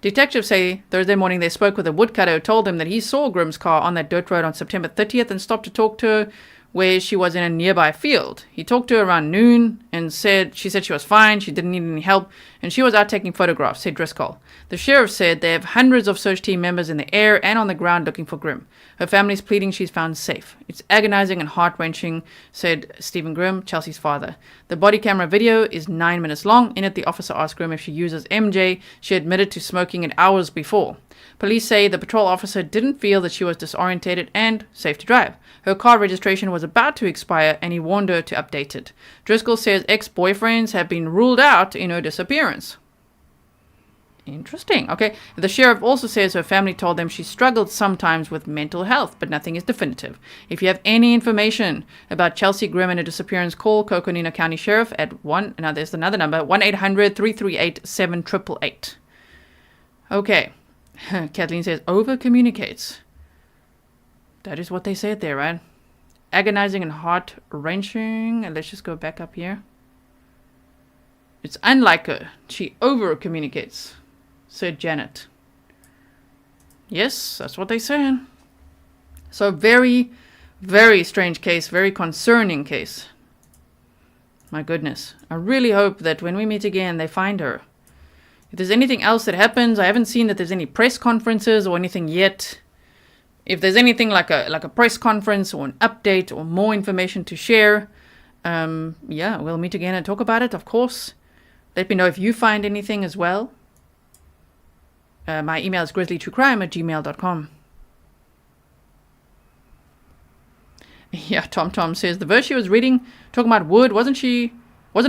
Detectives say Thursday morning they spoke with a woodcutter who told them that he saw Grimm's car on that dirt road on September 30th and stopped to talk to her where she was in a nearby field. He talked to her around noon and she said she was fine, she didn't need any help, and she was out taking photographs, said Driscoll. The sheriff said they have hundreds of search team members in the air and on the ground looking for Grimm. Her family's pleading she's found safe. It's agonizing and heart-wrenching, said Stephen Grimm, Chelsea's father. The body camera video is 9 minutes long. In it, the officer asked Grimm if she uses MJ. She admitted to smoking it hours before. Police say the patrol officer didn't feel that she was disorientated and safe to drive. Her car registration was about to expire and he warned her to update it. Driscoll says ex-boyfriends have been ruled out in her disappearance. Interesting. Okay. The sheriff also says her family told them she struggled sometimes with mental health, but nothing is definitive. If you have any information about Chelsea Grimm and her disappearance, call Coconino County Sheriff at there's another number, 1-800-338-7888. Okay. Kathleen says, over-communicates. That is what they said there, right? Agonizing and heart-wrenching. And let's just go back up here. It's unlike her. She over-communicates, said Janet. Yes, that's what they said. So very, very strange case. Very concerning case. My goodness. I really hope that when we meet again, they find her. If there's anything else that happens, I haven't seen that there's any press conferences or anything yet. If there's anything like a press conference or an update or more information to share, yeah, we'll meet again and talk about it, of course. Let me know if you find anything as well. My email is grizzlytruecrime@gmail.com. Yeah, Tom says, the verse she was reading, talking about wood, wasn't a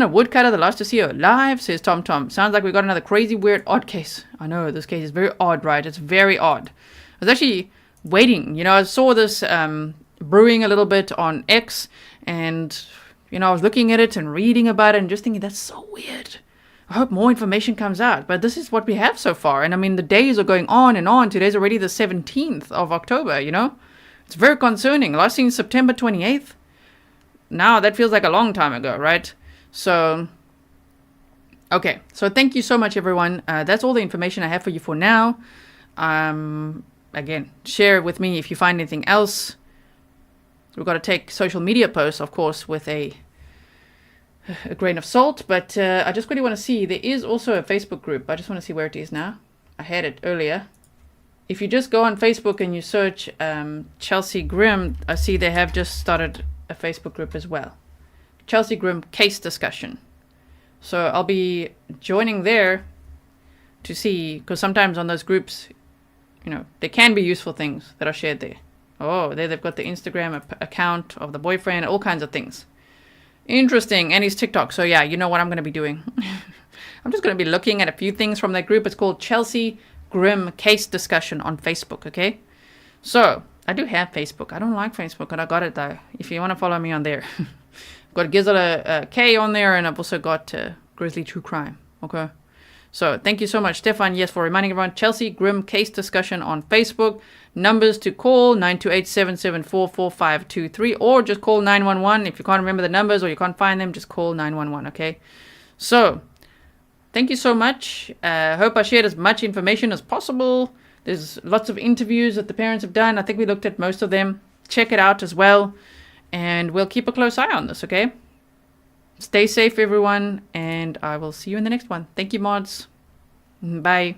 woodcutter the last to see her alive, says Tom. Sounds like we got another crazy, weird, odd case. I know, this case is very odd, right? It's very odd. I was actually waiting. I saw this brewing a little bit on X, and, I was looking at it and reading about it and just thinking, that's so weird. I hope more information comes out. But this is what we have so far. And, I mean, the days are going on and on. Today's already the 17th of October, It's very concerning. Last seen September 28th. Now, that feels like a long time ago, right? So, okay. So thank you so much, everyone. That's all the information I have for you for now. Again, share with me if you find anything else. We've got to take social media posts, of course, with a grain of salt. But I just really want to see. There is also a Facebook group. I just want to see where it is now. I had it earlier. If you just go on Facebook and you search Chelsea Grimm, I see they have just started a Facebook group as well. Chelsea Grimm case discussion. So I'll be joining there to see, because sometimes on those groups, there can be useful things that are shared there. Oh, there they've got the Instagram account of the boyfriend, all kinds of things. Interesting. And his TikTok. So yeah, you know what I'm going to be doing. I'm just going to be looking at a few things from that group. It's called Chelsea Grimm Case Discussion on Facebook, okay? So, I do have Facebook. I don't like Facebook, and I got it though. If you want to follow me on there. I've got Gizzle K on there, and I've also got Grizzly True Crime, okay? So, thank you so much, Stefan. Yes, for reminding everyone, Chelsea Grimm Case Discussion on Facebook. Numbers to call, 928-774-4523, or just call 911. If you can't remember the numbers or you can't find them, just call 911, okay? So, thank you so much. Hope I shared as much information as possible. There's lots of interviews that the parents have done. I think we looked at most of them. Check it out as well. And we'll keep a close eye on this, okay? Stay safe, everyone. And I will see you in the next one. Thank you, mods. Bye.